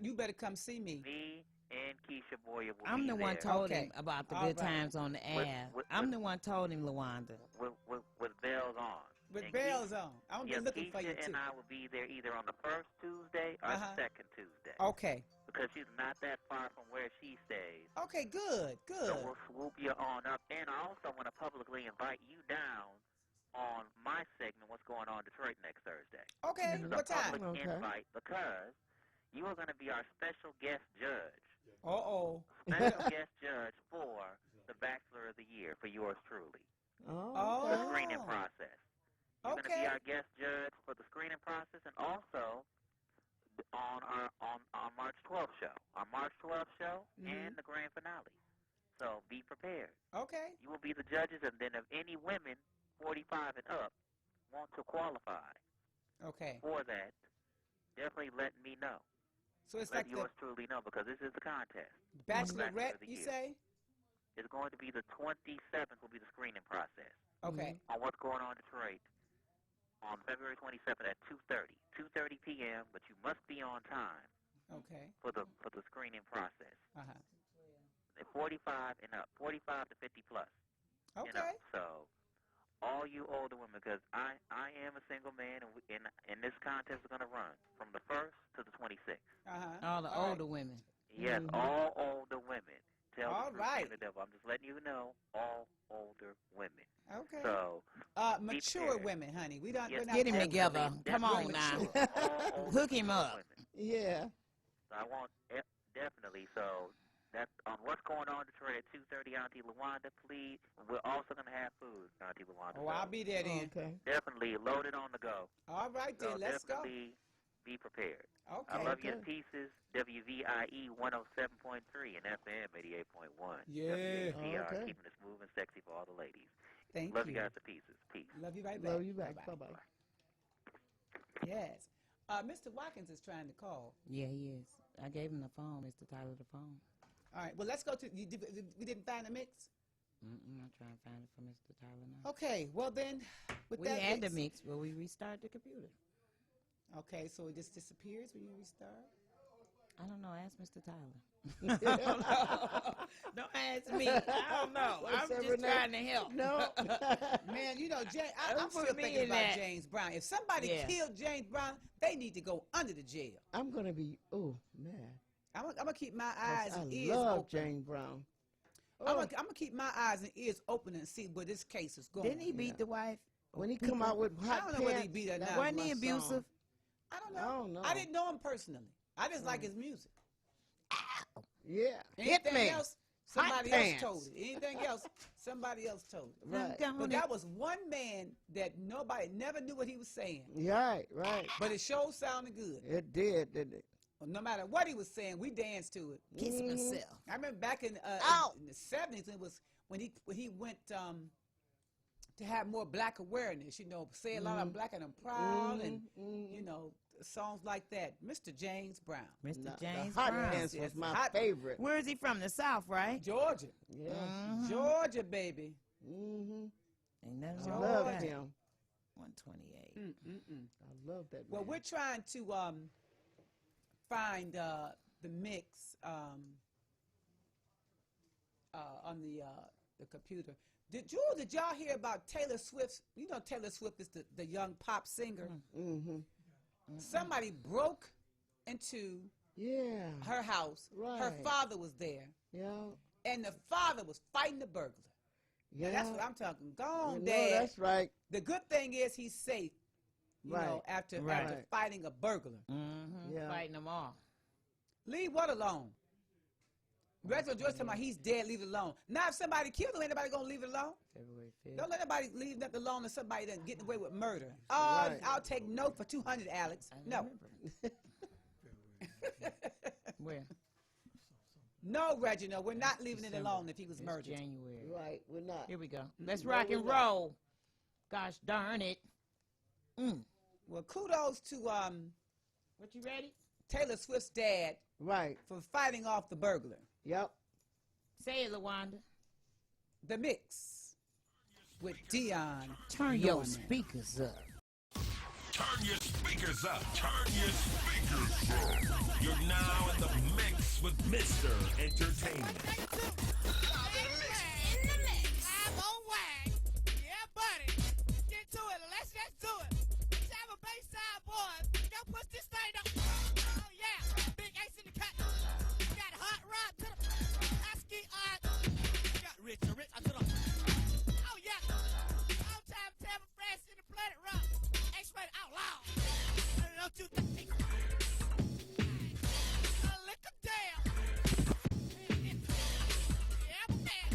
You better come see me. Me and Keisha Boyer will I'm be the one there. told him about the good times on the air. I'm the one told him, LaWanda. With bells on. With bells on. I'm going to be looking for you, Keisha too. and I will be there either on the first Tuesday or the second Tuesday. Okay. Because she's not that far from where she stays. Okay, good. So we'll swoop you on up. And I also want to publicly invite you down on my segment, What's Going On in Detroit, next Thursday. Okay, this is what a time? public invite because you are going to be our special guest judge. Special guest judge for the Bachelor of the Year for yours truly. The screening process. You're going to be our guest judge for the screening process and also on our March 12th show. Our March 12th show and the grand finale. So be prepared. Okay. You will be the judges, and then if any women 45 and up want to qualify for that, definitely let me know. So it's let like yours truly know because this is the contest. Bachelorette, of the you year. say? It's going to be the 27th will be the screening process. Okay. On What's Going On in Detroit on February 27th at 2:30 p.m., but you must be on time. Okay. For the screening process. They're 45 and up, 45 to 50 plus. Okay. You know, so all you older women, because I am a single man, and this contest is going to run from the 1st to the 26th. All the older women. Yes, all older women. Tell All the right. truth and the devil. I'm just letting you know, all older women. Okay. So mature women, honey. We don't. Yes, We're not Get him definitely, together. Come on definitely now. mature. All older Hook him up. women. Yeah. So I want definitely. So that's on What's Going On in Detroit at 2:30. Auntie LaWanda, please. We're also going to have food, Auntie LaWanda. Oh, I'll be there then. Okay. Definitely loaded on the go. All right So then. Let's go. definitely be prepared. Okay. I love you to pieces. WVIE 107.3 and FM 88.1. Yeah. WHPR, keeping it smooth and sexy for all the ladies. Thank Love you. you guys to pieces. Peace. Love you right back. Love you back. Bye-bye. Bye-bye. Yes. Mr. Watkins is trying to call. Yeah, he is. I gave him the phone, Mr. Tyler, the phone. All right. Well, let's go to. We didn't find the mix. I'm trying to find it for Mr. Tyler now. Okay. Well then, with We that had the mix, but we restart the computer. Okay, so it just disappears when you restart. I don't know. Ask Mr. Tyler. Don't ask me. I don't know. I'm just trying to help. No. Man, you know, I'm Don't still put me thinking in about that. James Brown. If somebody killed James Brown, they need to go under the jail. I'm going to be, oh, man. I'm gonna keep my eyes and ears I love open. James Brown. I'm gonna keep my eyes and ears open and see where this case is going. Didn't he beat the wife? When he come out with hot I don't know whether he pants, beat her that now. Wasn't was he my abusive? song. I don't I know. don't know. I didn't know him personally. I just like his music. Yeah. Anything Hitman. else, Hot somebody else pants. told it. Anything else, somebody else told it. Right. But that was one man that nobody never knew what he was saying. Right, right. But it sure sounded good. It did, didn't it? Well, no matter what he was saying, we danced to it. Kiss myself. I remember back in the 70s, it was when he went to have more black awareness, you know, say a lot of black and I'm proud and, you know, songs like that. Mr. James Brown. Mr. James the hot Brown. pants was my favorite. Where is he from? The South, right? Georgia. Yeah. Georgia, baby. Mm-hmm. Ain't nothing I wrong with love that. him. One 28. I love that. Well, we're trying to find the mix on the computer. Did y'all hear about Taylor Swift? You know Taylor Swift is the young pop singer. Somebody broke into her house. Right. Her father was there. Yeah. And the father was fighting the burglar. Yeah. Now, that's what I'm talking. Go on, No, Dad. that's right. The good thing is he's safe. You know, after fighting a burglar. Fighting them all. Leave what alone? Reginald George talking about he's dead, leave it alone. Now if somebody killed him, ain't nobody gonna leave it alone? February 5th. Don't let nobody leave nothing alone if somebody done getting away with murder. Oh, I'll take no for 200, Alex. No. Where? No, Reginald, we're not leaving it alone if he was murdered. January. Right, we're not. Here we go. Let's rock and roll. Gosh darn it. Well, kudos to What, you ready? Taylor Swift's dad. Right. For fighting off the burglar. Yep. Say it, LaWanda. The Mix with Dion. Turn your speakers up. Turn your speakers up. Turn your speakers up. You're now in the mix with Mr. Entertainment. I'm on wag. Yeah, buddy. Get to it. Let's get to it. Let's have a bass-side, boys. Go push this thing up. Oh, yeah. Big Ace in the cut. Got a hot rod to the husky art. Got rich to the. Oh, yeah. All time Tampa France in the Planet Rock. Ace made it out loud. Don't you think? Lick a damn. Yeah, man.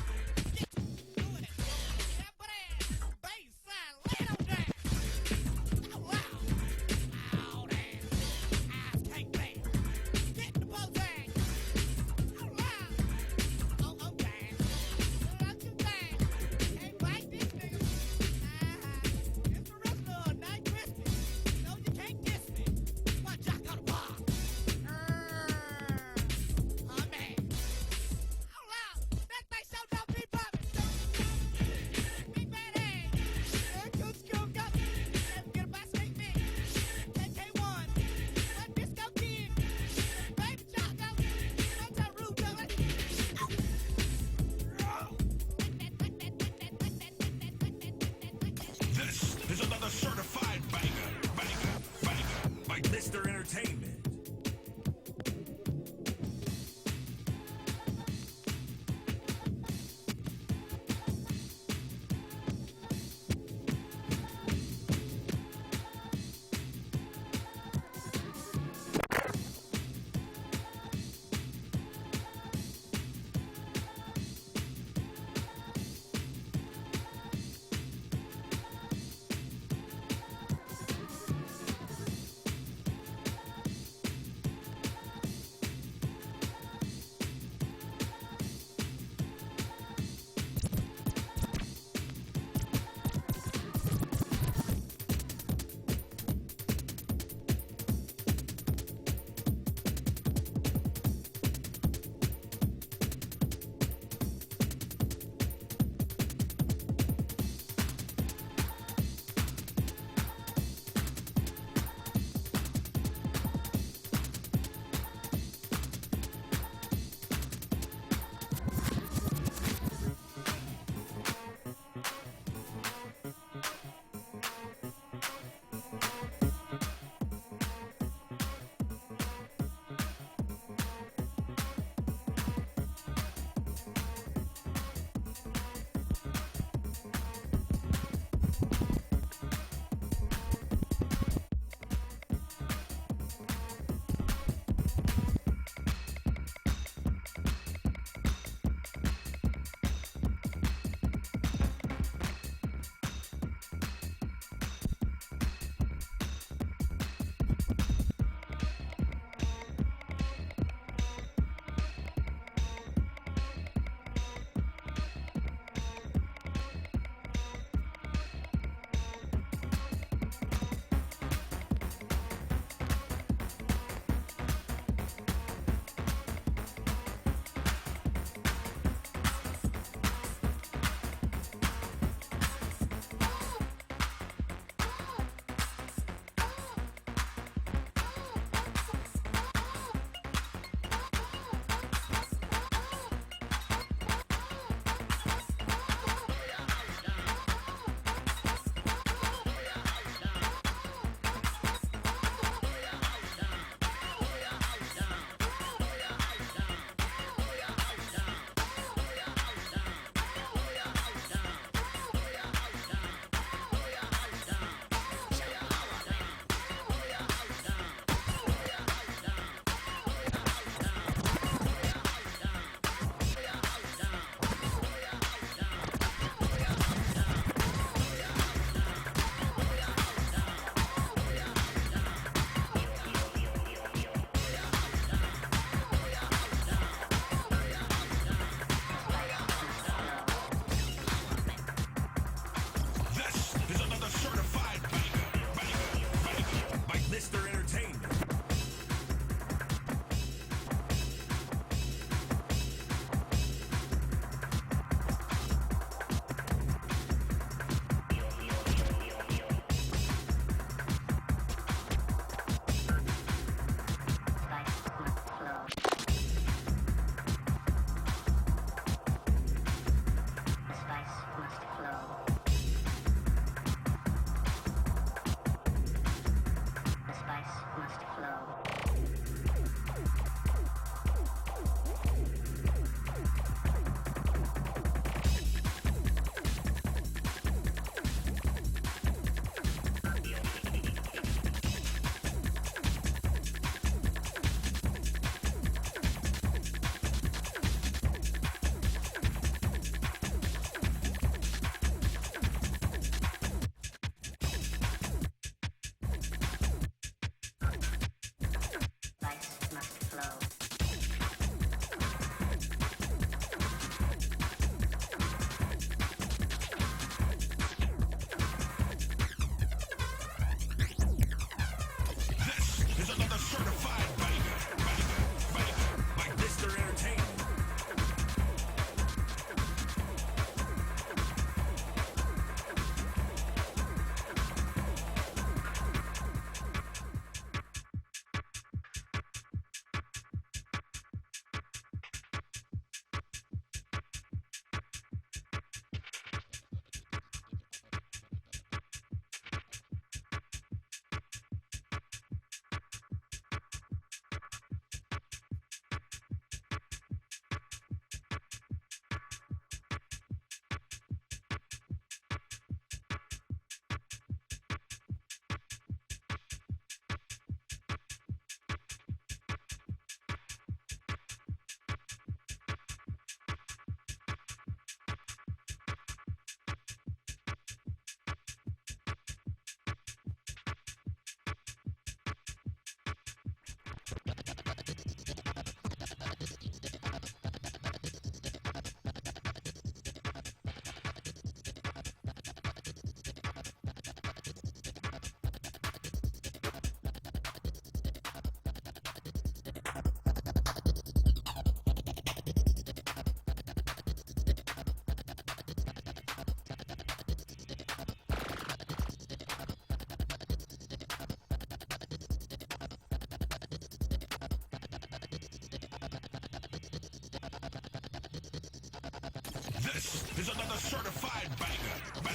This is another certified banger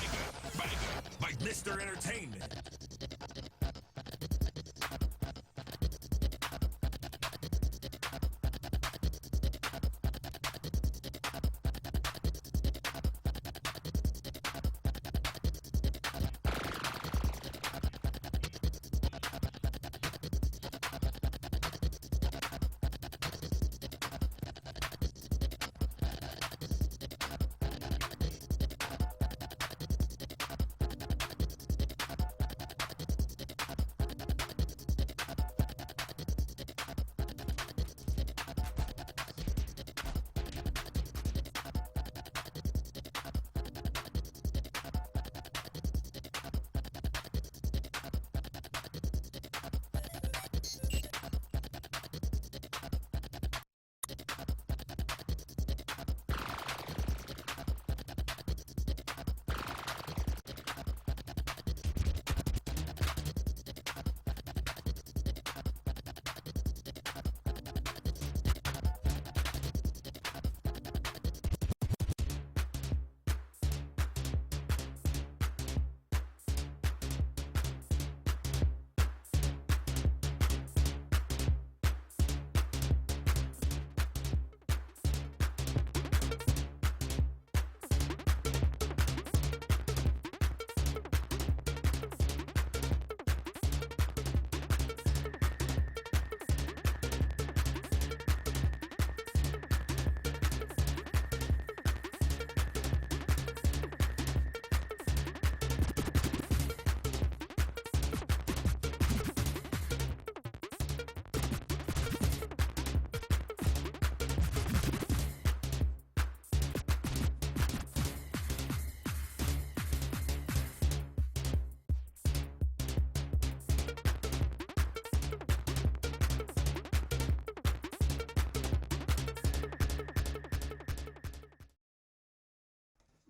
by Mr. Entertainment.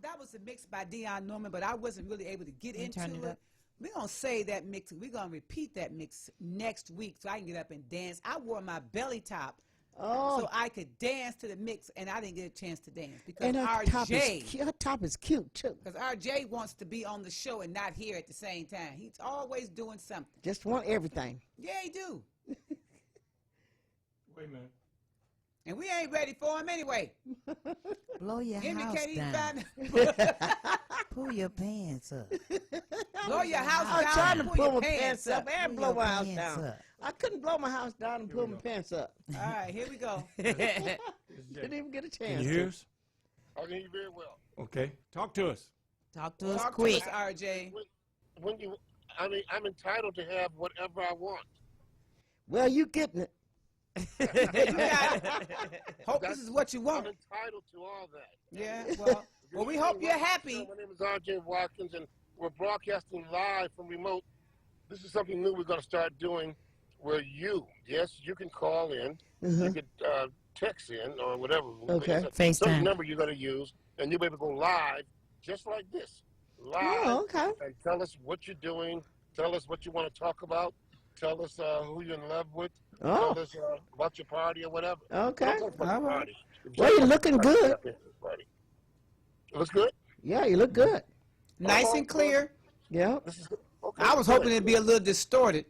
That was a mix by Dion Norman, but I wasn't really able to get into turn it it. up. We're going to save that mix. We're going to repeat that mix next week so I can get up and dance. I wore my belly top so I could dance to the mix, and I didn't get a chance to dance because And her RJ, top is cute, too. because RJ wants to be on the show and not here at the same time. He's always doing something. Just want everything. Yeah, he do. Wait a minute. And we ain't ready for him anyway. Blow your house Indicate he's down. about Pull your pants up. blow your house I was down. trying to pull pull your my pants up and Pull blow your my house pants down. up. I couldn't blow my house down and pull my pants up. All right, here we go. Didn't even get a chance. Can you hear us? I can hear you very well. Okay. Talk to us. Talk to us Talk quick. to us, RJ. I'm entitled to have whatever I want. Well, you getting it. You got it. Hope this is what you I'm want. entitled to all that. Yeah, well, we hope you're happy. My name is R.J. Watkins, and we're broadcasting live from remote. This is something new we're going to start doing where you can call in. You could text in or whatever. Okay. Certain FaceTime. number you're going to use, and you'll be able to go live just like this. Live. Oh, okay. And tell us what you're doing. Tell us what you want to talk about. Tell us who you're in love with. Oh. Tell us about your party or whatever. Okay. Don't talk about All your right. party. Well, you're looking good. Party. It looks good? Yeah, you look good. Nice and clear. Yeah. This is good. Okay. I was hoping it'd be a little distorted.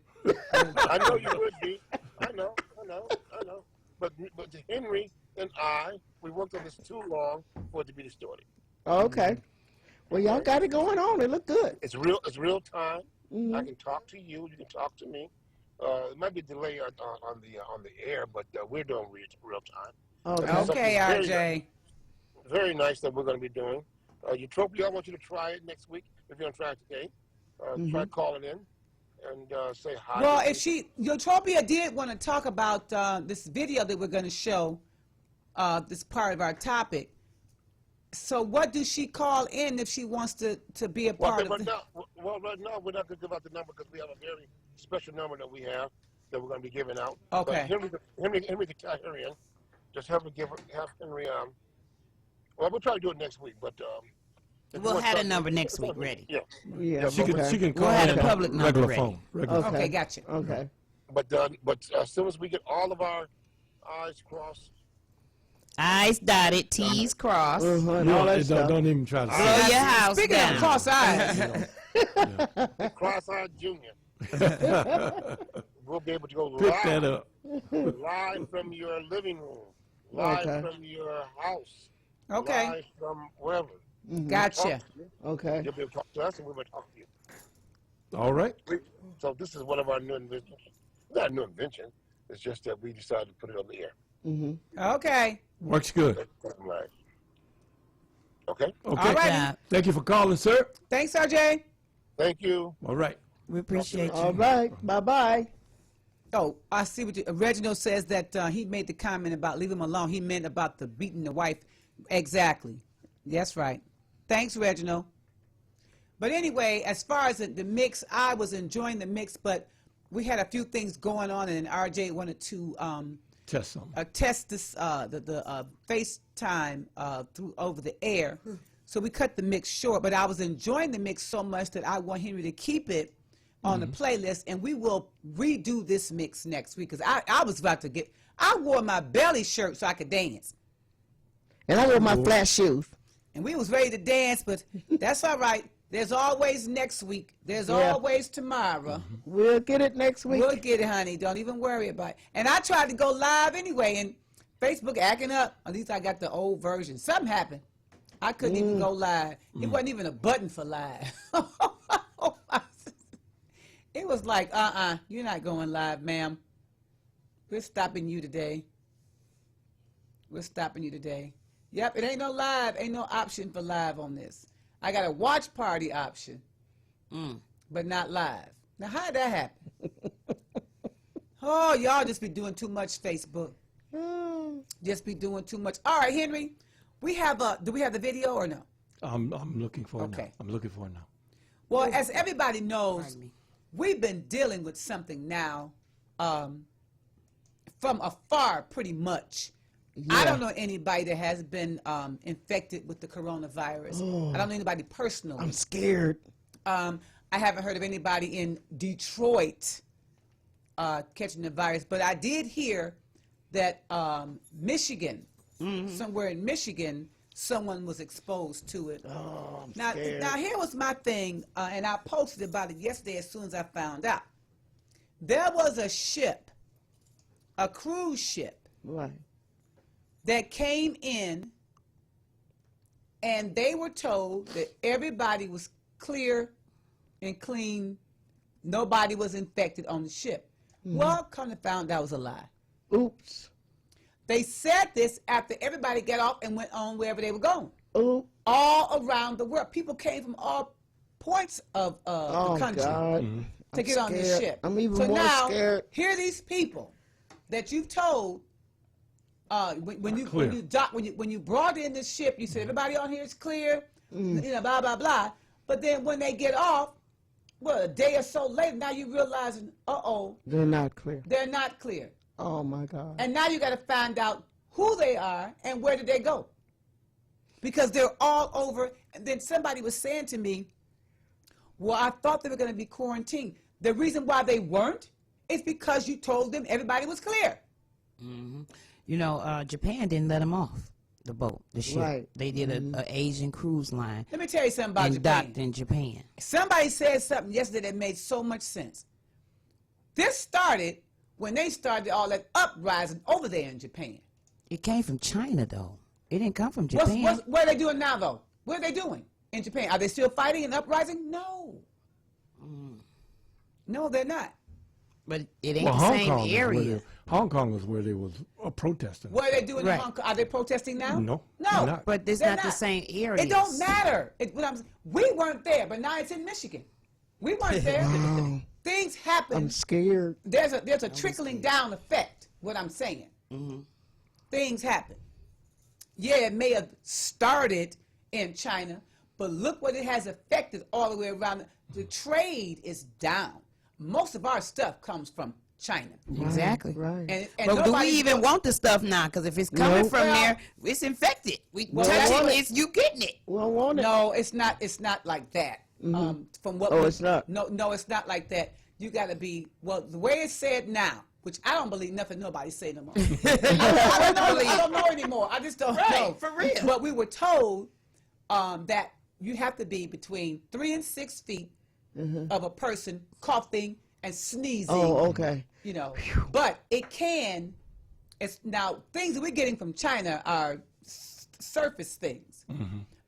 I know you would be. I know. But Henry and we worked on this too long for it to be distorted. Okay. Well, y'all got it going on. It look good. It's real time. Mhm. I can talk to you. You can talk to me. It might be a delay on the air, but we're doing real time. Okay, RJ. Very nice that we're going to be doing. Utopia, I want you to try it next week if you're going to try it today. Try calling in and say hi. Well, if Utopia did want to talk about this video that we're going to show, this part of our topic. So what does she call in if she wants to be a part of it? Right now, we're not going to give out the number because we have a very special number that we have that we're going to be giving out. Okay. But Henry can tie her in. Just have Henry. Well, we'll try to do it next week, but We'll have a number next week ready. Yeah. She can call We'll have in the public number regular ready. phone. Regular phone. Okay, gotcha. Okay. But as soon as we get all of our I's crossed, I's dotted, T's crossed. Don't even try to blow your house Speaking down. of cross-eyed. Cross-eyed Junior. We'll be able to go Pick live. that up. Live from your living room. Live from your house. Okay. Live from wherever. Gotcha. Okay. You'll be able to talk to us, and we'll be able to talk to you. All right. So this is one of our new inventions. Not a new invention. It's just that we decided to put it on the air. Okay. Works good. Right. Okay? Okay. All right. Thank you for calling, sir. Thanks, RJ. Thank you. All right. We appreciate you. All right. Bye-bye. Oh, I see what Reginald says that he made the comment about leave him alone. He meant about the beating the wife. Exactly. That's right. Thanks, Reginald. But anyway, as far as the mix, I was enjoying the mix, but we had a few things going on, and RJ wanted to test something. Test this the FaceTime through over the air. So we cut the mix short, but I was enjoying the mix so much that I want Henry to keep it on the playlist, and we will redo this mix next week because I was about to I wore my belly shirt so I could dance. And I wore my flat shoes. And we was ready to dance, but that's all right. There's always next week. There's always tomorrow. We'll get it next week. We'll get it, honey. Don't even worry about it. And I tried to go live anyway, and Facebook acting up. At least I got the old version. Something happened. I couldn't even go live. It wasn't even a button for live. It was like, you're not going live, ma'am. We're stopping you today. We're stopping you today. Yep, it ain't no live. Ain't no option for live on this. I got a watch party option, but not live. Now, how did that happen? Oh, y'all just be doing too much, Facebook. Just be doing too much. All right, Henry, we have do we have the video or no? I'm looking for it now. I'm looking for it now. Well, as everybody knows, we've been dealing with something now from afar pretty much. I don't know anybody that has been infected with the coronavirus. I don't know anybody personally. I'm scared. I haven't heard of anybody in Detroit catching the virus, but I did hear that Michigan, somewhere in Michigan, someone was exposed to it. Oh, I'm now, scared. Now, here was my thing, and I posted about it yesterday as soon as I found out. There was a ship, a cruise ship, that came in, and they were told that everybody was clear and clean. Nobody was infected on the ship. Well, come to find out was a lie. Oops. They said this after everybody got off and went on wherever they were going. Ooh. All around the world. People came from all points of the country to get on this ship. I'm even so more now, scared. Here are these people that you've told when you brought in this ship, you said everybody on here is clear, you know, blah blah blah. But then when they get off, well, a day or so later, now you realizing, they're not clear. They're not clear. Oh my God. And now you got to find out who they are and where did they go, because they're all over. And then somebody was saying to me, well, I thought they were going to be quarantined. The reason why they weren't is because you told them everybody was clear. You know, Japan didn't let them off the boat, the ship. Right. They did an Asian cruise line. Let me tell you something about and Japan. docked in Japan. Somebody said something yesterday that made so much sense. This started when they started all that uprising over there in Japan. It came from China, though. It didn't come from Japan. What are they doing now, though? What are they doing in Japan? Are they still fighting and uprising? No. No, they're not. But it ain't the same area. Hong Kong was where they was protesting. What are they doing in Hong Kong? Are they protesting now? No. No. But it's not the same area. It don't matter. We weren't there, but now it's in Michigan. We weren't there. Things happen. I'm scared. There's a trickling down effect, what I'm saying. Things happen. Yeah, it may have started in China, but look what it has affected all the way around. The trade is down. Most of our stuff comes from China. Exactly. Right. And but do we even want the stuff now? Because if it's coming from there, it's infected. We touch it, you getting it. Well, want it. No, it's not. It's not like that. From what? It's not. No, it's not like that. You got to be. Well, the way it's said now, which I don't believe nothing nobody say no more. I don't know anymore. I just don't know. For real. But we were told that you have to be between 3 and 6 feet of a person coughing and sneezing. Oh, okay. You know, but it can. It's now things that we're getting from China are surface things.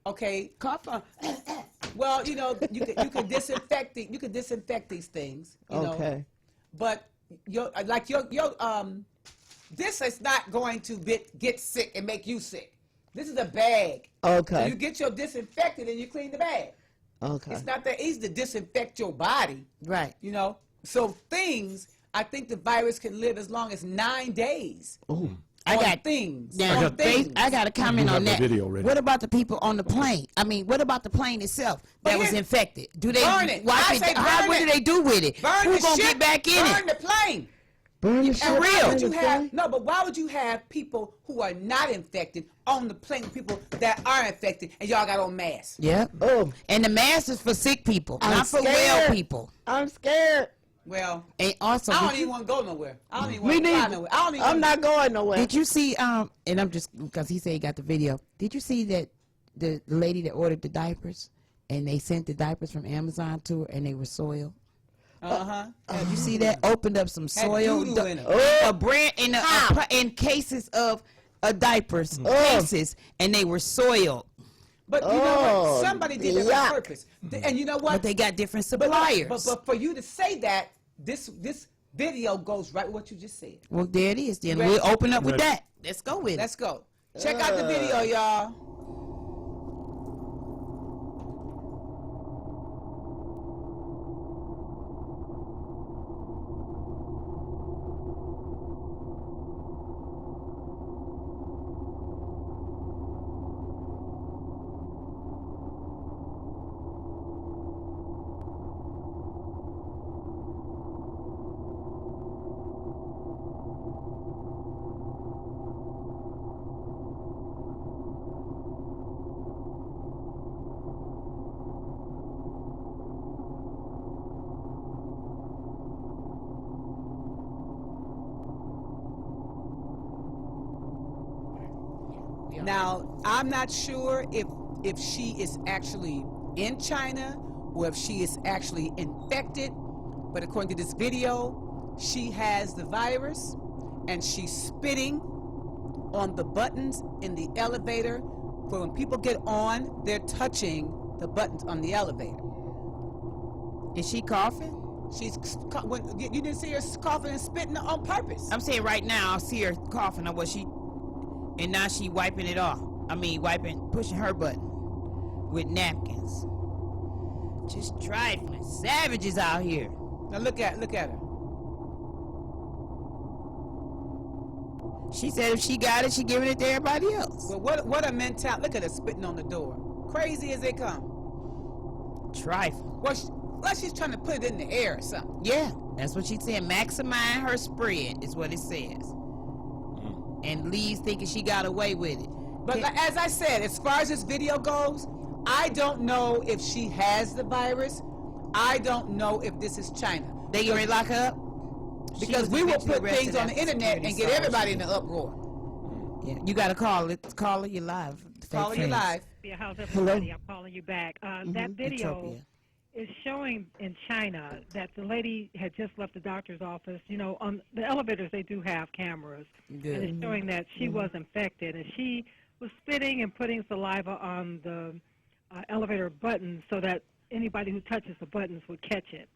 Okay, cough. Well, you know, you can disinfect you can disinfect these things. You know, but this is not going to get sick and make you sick. This is a bag. Okay. So you get your disinfectant and you clean the bag. Okay. It's not that easy to disinfect your body. Right. You know, so I think the virus can live as long as 9 days. Oh. I got things. Now, I got a comment on that. Video ready. What about the people on the plane? I mean, what about the plane itself that was infected? Do they burn it? wipe it? What do they do with it? Burn Who's the gonna ship, get back in burn it? the plane. Burn the And ship. why would you burn the have plane? no? But why would you have people who are not infected on the plane? People that are infected, and y'all got on masks. Yeah. Oh. And the mask is for sick people, I'm not for scared. well people. I'm scared. Well, and also, I don't even want to go nowhere. I don't even want to fly nowhere. I'm not going nowhere. Did you see? And I'm just because he said he got the video. Did you see that the lady that ordered the diapers and they sent the diapers from Amazon to her and they were soiled? Did you see that? Opened up some soil, doo-doo in 'em. a brand in cases of diapers cases, and they were soiled. But you know what? Somebody did that on purpose. And you know what? But they got different suppliers. But for you to say that, this video goes right with what you just said. Well, there it is. Then we'll open up with that. Let's go with it. Let's go. Check out the video, y'all. Now, I'm not sure if she is actually in China or if she is actually infected, but according to this video, she has the virus and she's spitting on the buttons in the elevator. For when people get on, they're touching the buttons on the elevator. Is she coughing? You didn't see her coughing and spitting on purpose. I'm saying right now, I see her coughing. And now she wiping it off. I mean, pushing her button with napkins. Just trifling. Savages out here. Now look at her. She said if she got it, she giving it to everybody else. Well, what a mentality. Look at her spitting on the door. Crazy as they come. Trifling. Well, she's trying to put it in the air or something. Yeah, that's what she said. Maximize her spread is what it says. And Lee's thinking she got away with it. But as I said, as far as this video goes, I don't know if she has the virus. I don't know if this is China. They get ready to lock her up? Because we will put things on the internet and get everybody in the uproar. Yeah, you got to call it. Call it. You're live. Call it. You're live. Yeah, how's everybody? I'm calling you back. That video is showing in China that the lady had just left the doctor's office. You know, on the elevators they do have cameras. Good. And it's showing that she was infected, and she was spitting and putting saliva on the elevator buttons so that anybody who touches the buttons would catch it.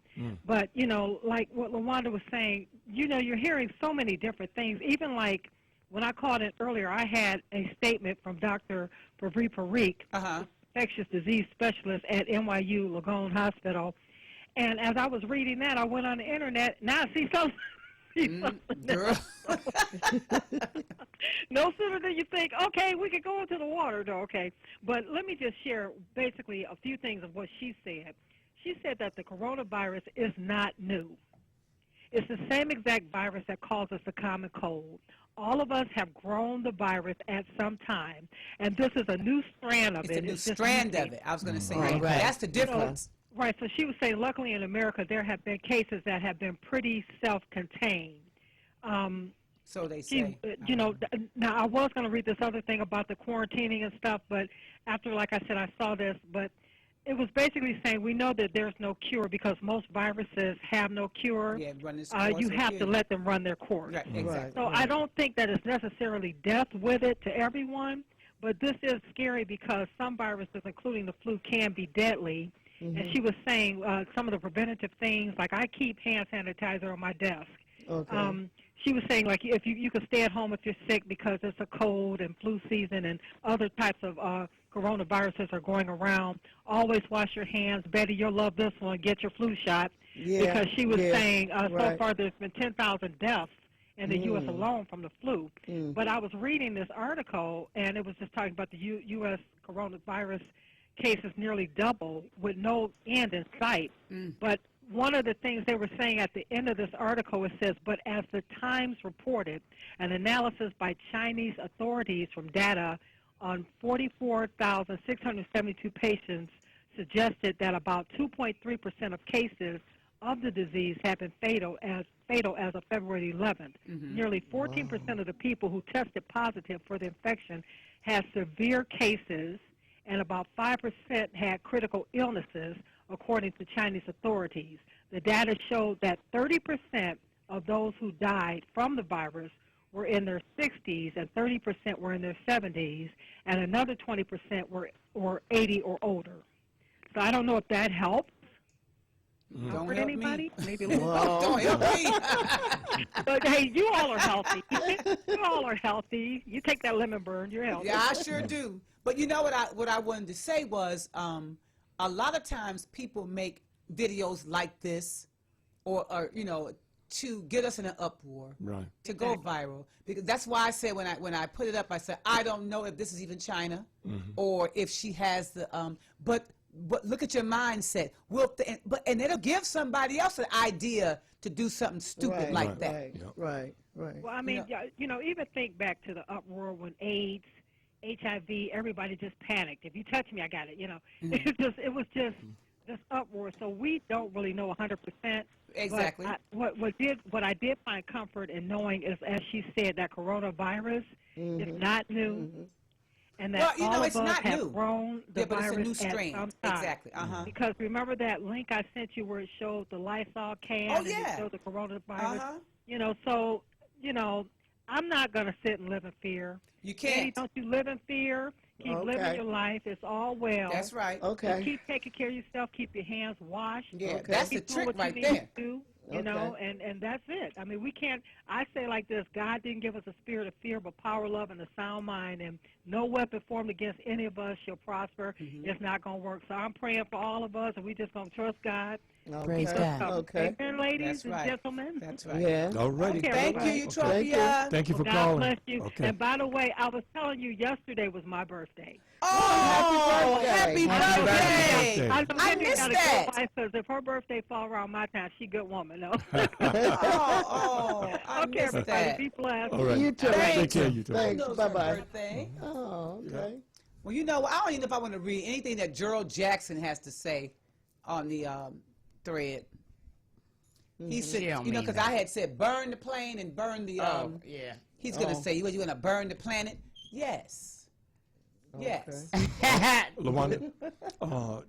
But, you know, like what LaWanda was saying, you know, you're hearing so many different things. Even like when I called in earlier, I had a statement from Dr. Parveer Parikh, infectious disease specialist at NYU Langone Hospital. And as I was reading that, I went on the internet. Now I see something. No sooner than you think, okay, we could go into the water, though, okay. But let me just share basically a few things of what she said. She said that the coronavirus is not new. It's the same exact virus that causes the common cold. All of us have grown the virus at some time, and this is a new strand of it. It's a new strand of it. I was going to say, Right. That's the difference. Right, so she was saying luckily in America there have been cases that have been pretty self-contained. So they say. You know, now I was going to read this other thing about the quarantining and stuff, but after, like I said, I saw this, but it was basically saying we know that there's no cure because most viruses have no cure. Yeah, run this course. You have to let them run their course. Right, exactly. So I don't think that it's necessarily death with it to everyone, but this is scary because some viruses, including the flu, can be deadly. And she was saying some of the preventative things, like I keep hand sanitizer on my desk. Okay. She was saying, like, if you can stay at home if you're sick because it's a cold and flu season and other types of coronaviruses are going around, always wash your hands. Betty, you'll love this one. Get your flu shot. Because she was saying so far there's been 10,000 deaths in the U.S. alone from the flu. But I was reading this article, and it was just talking about the U.S. coronavirus cases nearly double with no end in sight. But one of the things they were saying at the end of this article, it says, but as the Times reported, an analysis by Chinese authorities from data on 44,672 patients suggested that about 2.3% of cases of the disease have been fatal as of February 11th. Nearly 14% of the people who tested positive for the infection had severe cases, and about 5% had critical illnesses, according to Chinese authorities. The data showed that 30% of those who died from the virus were in their 60s and 30% were in their 70s, and another 20% were 80 or older. So I don't know if that helps. Don't help anybody? Me. Maybe Don't help me. But hey, you all are healthy. You all are healthy. You take that lemon burn, you're healthy. Yeah, I sure do. But you know what I wanted to say was, a lot of times people make videos like this, or you know, to get us in an uproar, right? To go viral. Because that's why I said when I put it up, I said I don't know if this is even China, or if she has the but look at your mindset. And it'll give somebody else an idea to do something stupid like that. Right. Well, I mean, you know, even think back to the uproar when AIDS, HIV, everybody just panicked. If you touch me, I got it. You know, it was just this uproar. So we don't really know 100%. Exactly. What I did find comfort in knowing is, as she said, that coronavirus is not new, and that all of us have grown the virus it's a new strain. at some time. Exactly. Because remember that link I sent you where it showed the Lysol can and it showed the coronavirus. You know, so you know, I'm not going to sit and live in fear. You can't. Lady, don't you live in fear. Keep living your life. It's all well. That's right. Just keep taking care of yourself. Keep your hands washed. Yeah, that's the trick right there. You know, and that's it. I mean, we can't, I say like this, God didn't give us a spirit of fear, but power, love, and a sound mind, and no weapon formed against any of us shall prosper. It's not going to work. So I'm praying for all of us, and we're just going to trust God. Praise God. Amen, ladies and gentlemen. That's right. Yeah. All righty. Okay, Thank you, Utopia. Thank you for God calling. bless you. Okay. And by the way, I was telling you yesterday was my birthday. Oh, happy birthday. I missed that. Because if her birthday fall around my time, she a good woman, though. I Okay, missed everybody, that. be blessed. All right. You too. Take care, you too. Thanks. Bye-bye. Birthday. Oh, okay. Well, you know, I don't even know if I want to read anything that Gerald Jackson has to say on the thread. He said, you know, because I had said burn the plane and burn the. He's going to say, you want to burn the planet? Yes. Yes. LaWanda,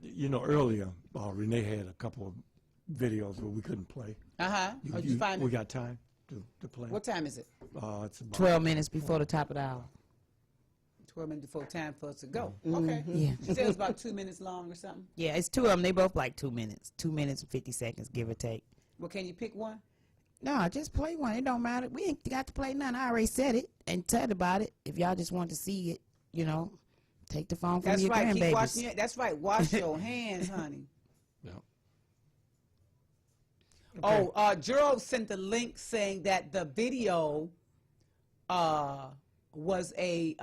you know, earlier, Renee had a couple of videos where we couldn't play. Did you find we it? got time to play. What time is it? It's about 12 minutes before the top of the hour. 12 minutes before time for us to go. Okay. Yeah. You said it was about 2 minutes long or something? Yeah, it's two of them. They both like 2 minutes. 2 minutes and 50 seconds, give or take. Well, can you pick one? No, just play one. It don't matter. We ain't got to play none. I already said it and said about it. If y'all just want to see it, you know, take the phone from That's your right. grandbabies. Keep washing your, that's right. Wash your hands, honey. Yeah. Okay. Oh, Gerald sent the link saying that the video was a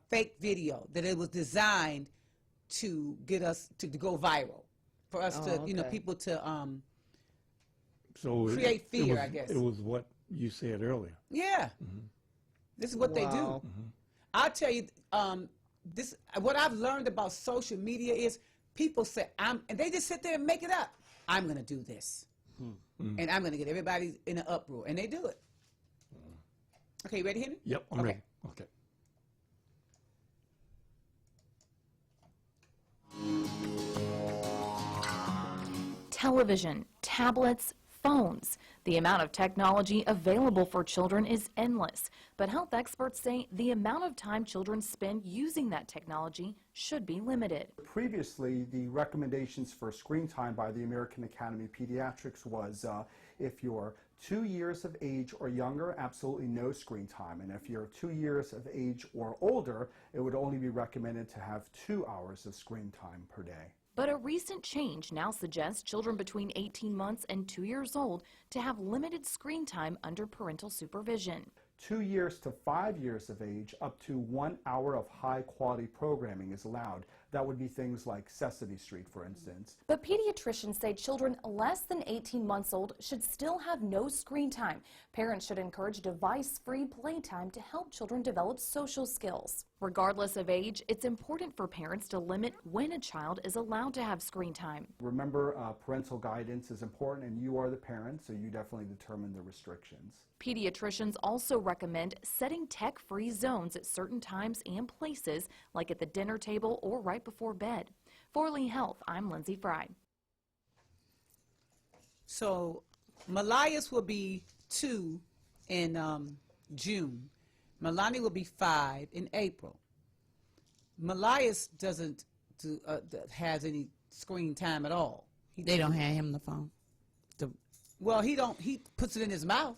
fake video, that it was designed to get us to go viral, for us to, you know, people to so create fear, I guess. It was what you said earlier. Yeah. This is what they do. I'll tell you, this what I've learned about social media is people say, and they just sit there and make it up. I'm going to do this. And I'm going to get everybody in an uproar. And they do it. Okay, you ready, Henry? Yep, I'm ready. Okay. Television, tablets, phones. The amount of technology available for children is endless, but health experts say the amount of time children spend using that technology should be limited. Previously, the recommendations for screen time by the American Academy of Pediatrics was if you're 2 years of age or younger, absolutely no screen time. And if you're 2 years of age or older, it would only be recommended to have 2 hours of screen time per day. But a recent change now suggests children between 18 months and 2 years old to have limited screen time under parental supervision. 2 years to 5 years of age, up to 1 hour of high-quality programming is allowed. That would be things like Sesame Street, for instance. But pediatricians say children less than 18 months old should still have no screen time. Parents should encourage device-free playtime to help children develop social skills. Regardless of age, it's important for parents to limit when a child is allowed to have screen time. Remember, parental guidance is important, and you are the parent, so you definitely determine the restrictions. Pediatricians also recommend setting tech-free zones at certain times and places, like at the dinner table or right before bed. For Lee Health, I'm Lindsay Fry. So Malias will be 2 in June. Milani will be 5 in April. Malias doesn't has any screen time at all. They don't have him the phone. Well, he puts it in his mouth.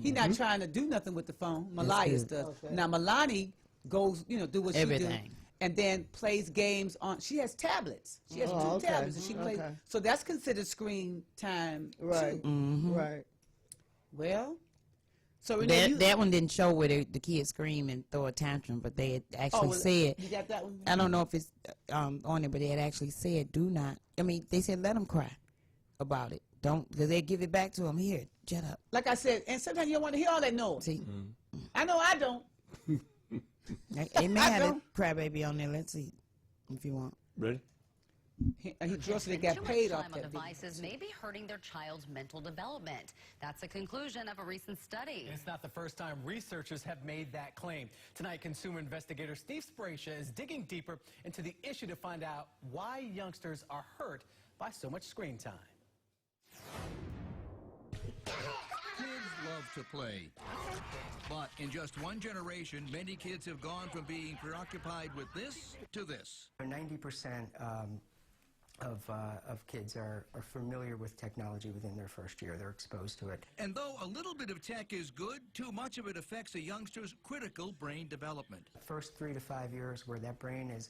He's not trying to do nothing with the phone. Malias does. Okay. Now Milani goes, do what she do, and then plays games on. She has tablets. She has 2 tablets, and she plays. So that's considered screen time, right? Too. Right. Well, so that one didn't show where the kids scream and throw a tantrum, but they had actually said. You got that one? I don't know if it's on it, but they had actually said, "Do not." I mean, they said, "Let them cry about it. Don't," because they give it back to them. Here, shut up. Like I said, and sometimes you don't want to hear all that noise. See, I know I don't. They may have a crybaby on there. Let's see if you want. Ready? He grossly got paid off that. Devices may be hurting their child's mental development. That's a conclusion of a recent study. It's not the first time researchers have made that claim. Tonight, consumer investigator Steve Spracia is digging deeper into the issue to find out why youngsters are hurt by so much screen time. Kids love to play. But in just one generation, many kids have gone from being preoccupied with this to this. 90% of kids are familiar with technology within their first year. They're exposed to it. And though a little bit of tech is good, too much of it affects a youngster's critical brain development. First 3 to 5 years where that brain is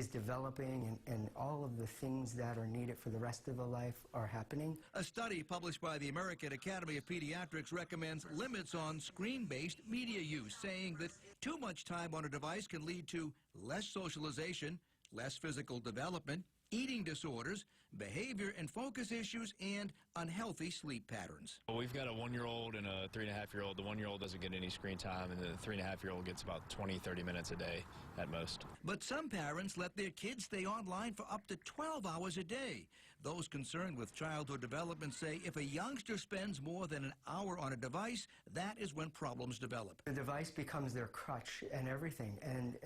developing and all of the things that are needed for the rest of the life are happening. A study published by the American Academy of Pediatrics recommends limits on screen-based media use, saying that too much time on a device can lead to less socialization, less physical development, eating disorders, behavior and focus issues, and unhealthy sleep patterns. Well, we've got a 1-year-old and a 3.5-year-old. The 1-year-old doesn't get any screen time, and the 3.5-year-old gets about 20-30 minutes a day at most. But some parents let their kids stay online for up to 12 hours a day. Those concerned with childhood development say if a youngster spends more than an hour on a device, that is when problems develop. The device becomes their crutch and everything, and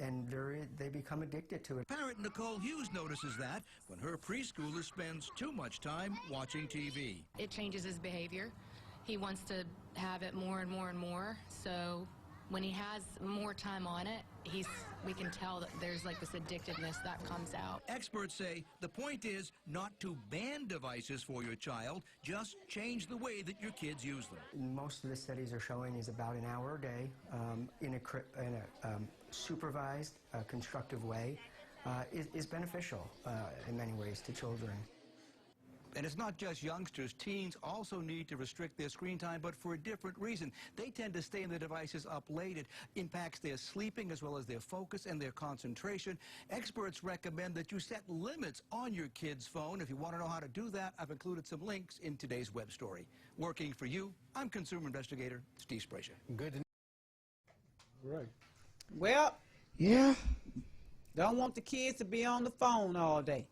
they become addicted to it. Parent Nicole Hughes notices that when her preschooler spends too much time watching TV. It changes his behavior. He wants to have it more and more and more, so when he has more time on it, we can tell that there's like this addictiveness that comes out. Experts say the point is not to ban devices for your child, just change the way that your kids use them. Most of the studies are showing is about an hour a day in a supervised, constructive way is beneficial in many ways to children. And it's not just youngsters. Teens also need to restrict their screen time, but for a different reason. They tend to stay in their devices up late. It impacts their sleeping as well as their focus and their concentration. Experts recommend that you set limits on your kid's phone. If you want to know how to do that, I've included some links in today's web story. Working for you, I'm consumer investigator Steve Spracia. Good to know. Right. Well, yeah. Don't want the kids to be on the phone all day.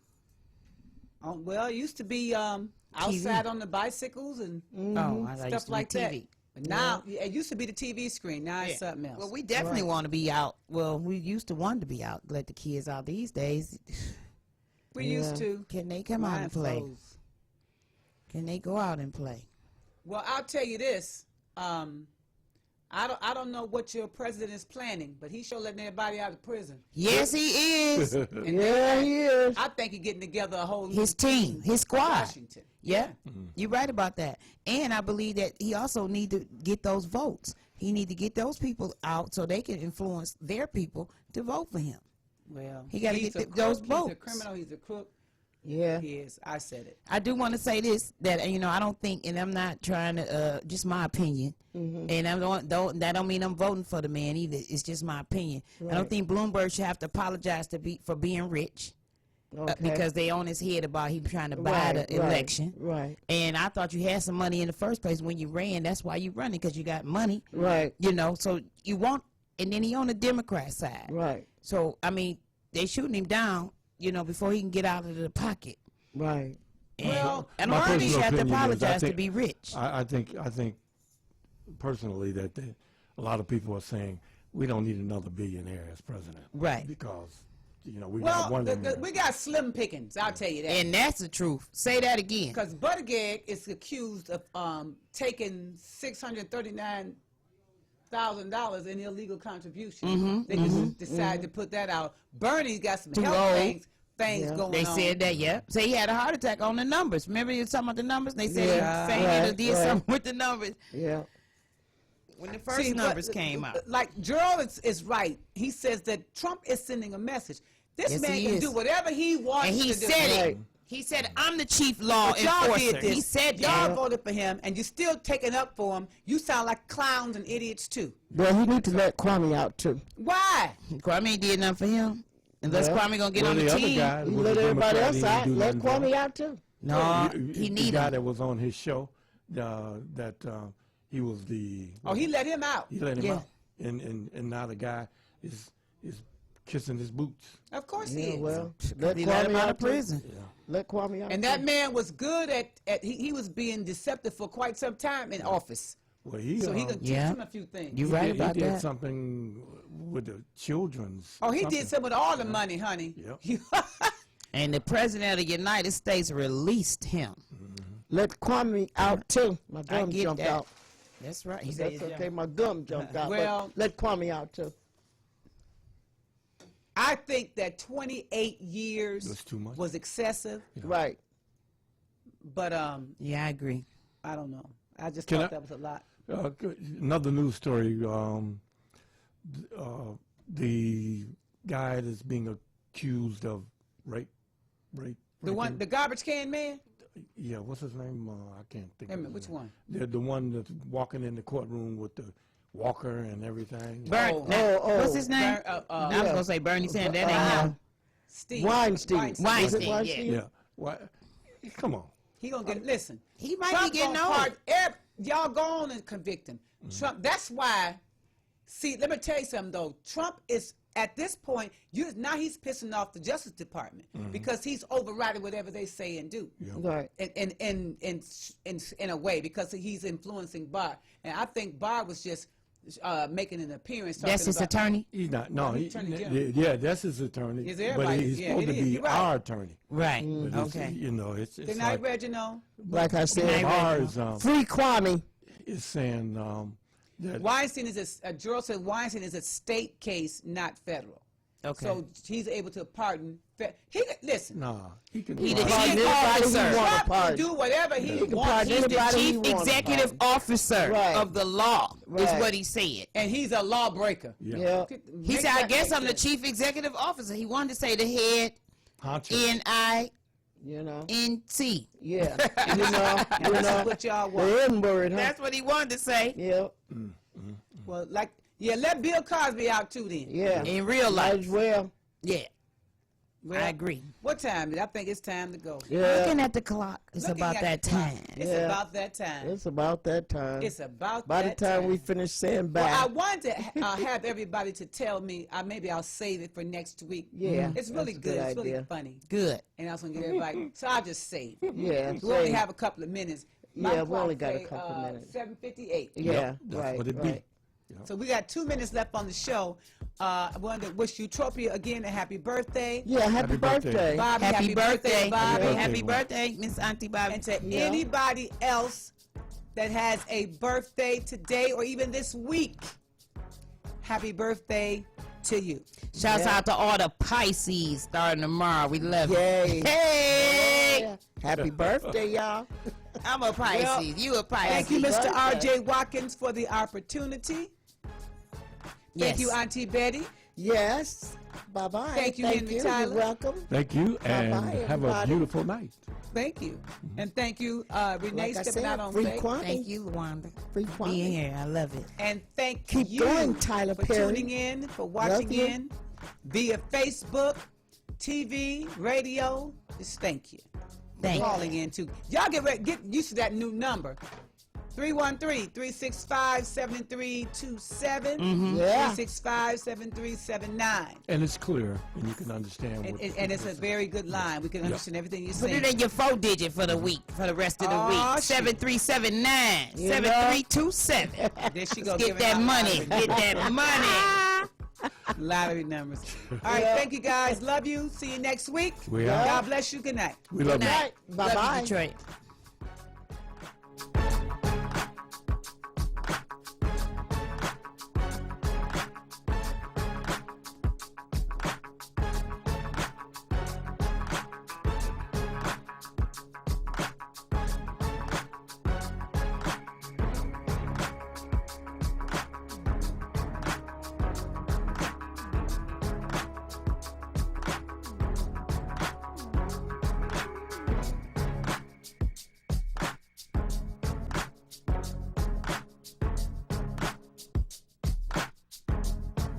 Well, it used to be outside on the bicycles and stuff like that. But now, it used to be the TV screen. Now it's something else. Well, we definitely want to be out. Well, we used to want to be out, let the kids out. These days, we used to. Can they come out and play? Can they go out and play? Well, I'll tell you this. I don't know what your president is planning, but he's sure letting everybody out of prison. Yes, he is. Yeah, he is. I think he's getting together a whole his team, his squad. Washington. Yeah, you're right about that. And I believe that he also need to get those votes. He need to get those people out so they can influence their people to vote for him. Well, he got to get those votes. He's a criminal. He's a crook. Yeah, he is. I said it. I do want to say this, that I don't think, and I'm not trying to, just my opinion, and that don't mean I'm voting for the man either. It's just my opinion. Right. I don't think Bloomberg should have to apologize for being rich, because they on his head about him trying to buy the election. Right. And I thought you had some money in the first place when you ran. That's why you running, because you got money. Right. So you want, and then he on the Democrat side. Right. So they shooting him down, before he can get out of the pocket. Right. And Bernie should have to apologize to be rich. I think personally that a lot of people are saying we don't need another billionaire as president. Right. Because we got one. We got slim pickings. I'll tell you that. And that's the truth. Say that again. Because Buttigieg is accused of taking $639,000 in illegal contribution. They just decided to put that out. Bernie's got some health things going on. They said that, Say he had a heart attack on the numbers. Remember you were talking about the numbers? They said he did something with the numbers. Yeah. When the first numbers came out. Like Gerald is right. He says that Trump is sending a message. This man can do whatever he wants to do. And he said it. He said, I'm the chief law enforcer. He said y'all voted for him, and you're still taking up for him. You sound like clowns and idiots, too. Well, he need to let Kwame out, too. Why? Kwame ain't did nothing for him. Unless Kwame going to get on the team. He let everybody else out. Let Kwame out, too. No, he need the guy that was on his show, he was the... he let him out. He let him out. And now the guy is kissing his boots. Of course he is. Well, let him out of prison. Let Kwame out. And that man was good at he was being deceptive for quite some time in office. Well, so he can teach him a few things. You're right about that. He did something with the children's. He did something with all the money, honey. Yep. And the president of the United States released him. Let Kwame out, too. My gum jumped out. That's right. That's okay. My gum jumped out. Well, let Kwame out, too. I think that 28 years was excessive. Yeah. Right. But yeah, I agree. I don't know. I just thought that was a lot. Another news story. The guy that's being accused of rape. The garbage can man. Yeah, what's his name? I can't think. Wait a minute, which one? The one that's walking in the courtroom with the walker and everything. What's his name? I was gonna say Bernie Sanders. That ain't him. Steve. Weinstein. Yeah. What? Come on. He gonna get. Listen. He might be getting old. Y'all go on and convict him. Trump. That's why. See, let me tell you something though. Trump is at this point. Now he's pissing off the Justice Department because he's overriding whatever they say and do. Yeah. Right. In a way, because he's influencing Barr, and I think Barr was just making an appearance. That's his attorney? He's not. No, that's his attorney. But he's supposed to be our attorney. Right. Okay. It's Good night, like, Reginald. Like I said, Barr's, free Kwame is saying that Weinstein is Gerald said Weinstein is a state case, not federal. Okay. So he's able to pardon. Listen. He can. He's the chief officer. Trump can do whatever he wants. He's the chief executive officer of the law, is what he said. And he's a lawbreaker. Yeah. He said, I guess I'm the chief executive officer. He wanted to say the head, N-I, N-T. Yeah. That's what y'all want. The N-word, huh? That's what he wanted to say. Yeah. Well, let Bill Cosby out too then. Yeah. In real life. Might as well. Yeah. Well, I agree. What time is it? I think it's time to go. Yeah. Looking at the clock, it's about that time. It's about that time. It's about that time. It's about By that the time time we finish saying bye. Well, I wanted to have everybody to tell me. Maybe I'll save it for next week. Yeah, it's really that's a good. good It's really idea. funny. Good. And I was gonna get everybody. So I'll just save. Yeah, We only save. have a couple of minutes. Yeah, we only got a couple of minutes. 7:58. Yeah, That's right. what it right. be. So we got 2 minutes left on the show. I wanted to wish Utopia again a happy birthday. Yeah, happy birthday. Bobby, Happy birthday, Bobby. Happy birthday, Miss Auntie Bobby. And to anybody else that has a birthday today or even this week, happy birthday to you. Shouts out to all the Pisces starting tomorrow. We love you. Yay. Hey! Yeah. Happy birthday, y'all. I'm a Pisces. Well, you a Pisces. Thank you, Mr. Birthday. R.J. Watkins, for the opportunity. Thank Yes. you, Auntie Betty. Yes. Bye-bye. Thank you, Henry Tyler. You're welcome. Thank you, and Bye-bye, have a everybody. beautiful night. Thank you. And thank you, Renee, Like I stepping said, out on free faith. quantity. Thank you, Wanda. Free Being quantity. here. I love it. And thank Keep you going, Tyler for Perry. tuning in, for watching Love you. in via Facebook, TV, radio. Just thank you. Thank Calling in too. Y'all get used to that new number. 313-365-7327. Yeah. 365-7379. And it's clear, and you can understand what. And it's a very good line. We can understand everything you're Put saying. it in your 4-digit for the week, for the rest of the Aw, week. shit. 7379 You know? 7327. There she go. Get giving that out money. lottery Get that money. Lottery numbers. All right, thank you guys. Love you. See you next week. We out. God bless you. Good night. We love Good you. night. Bye-bye. Love you, Detroit.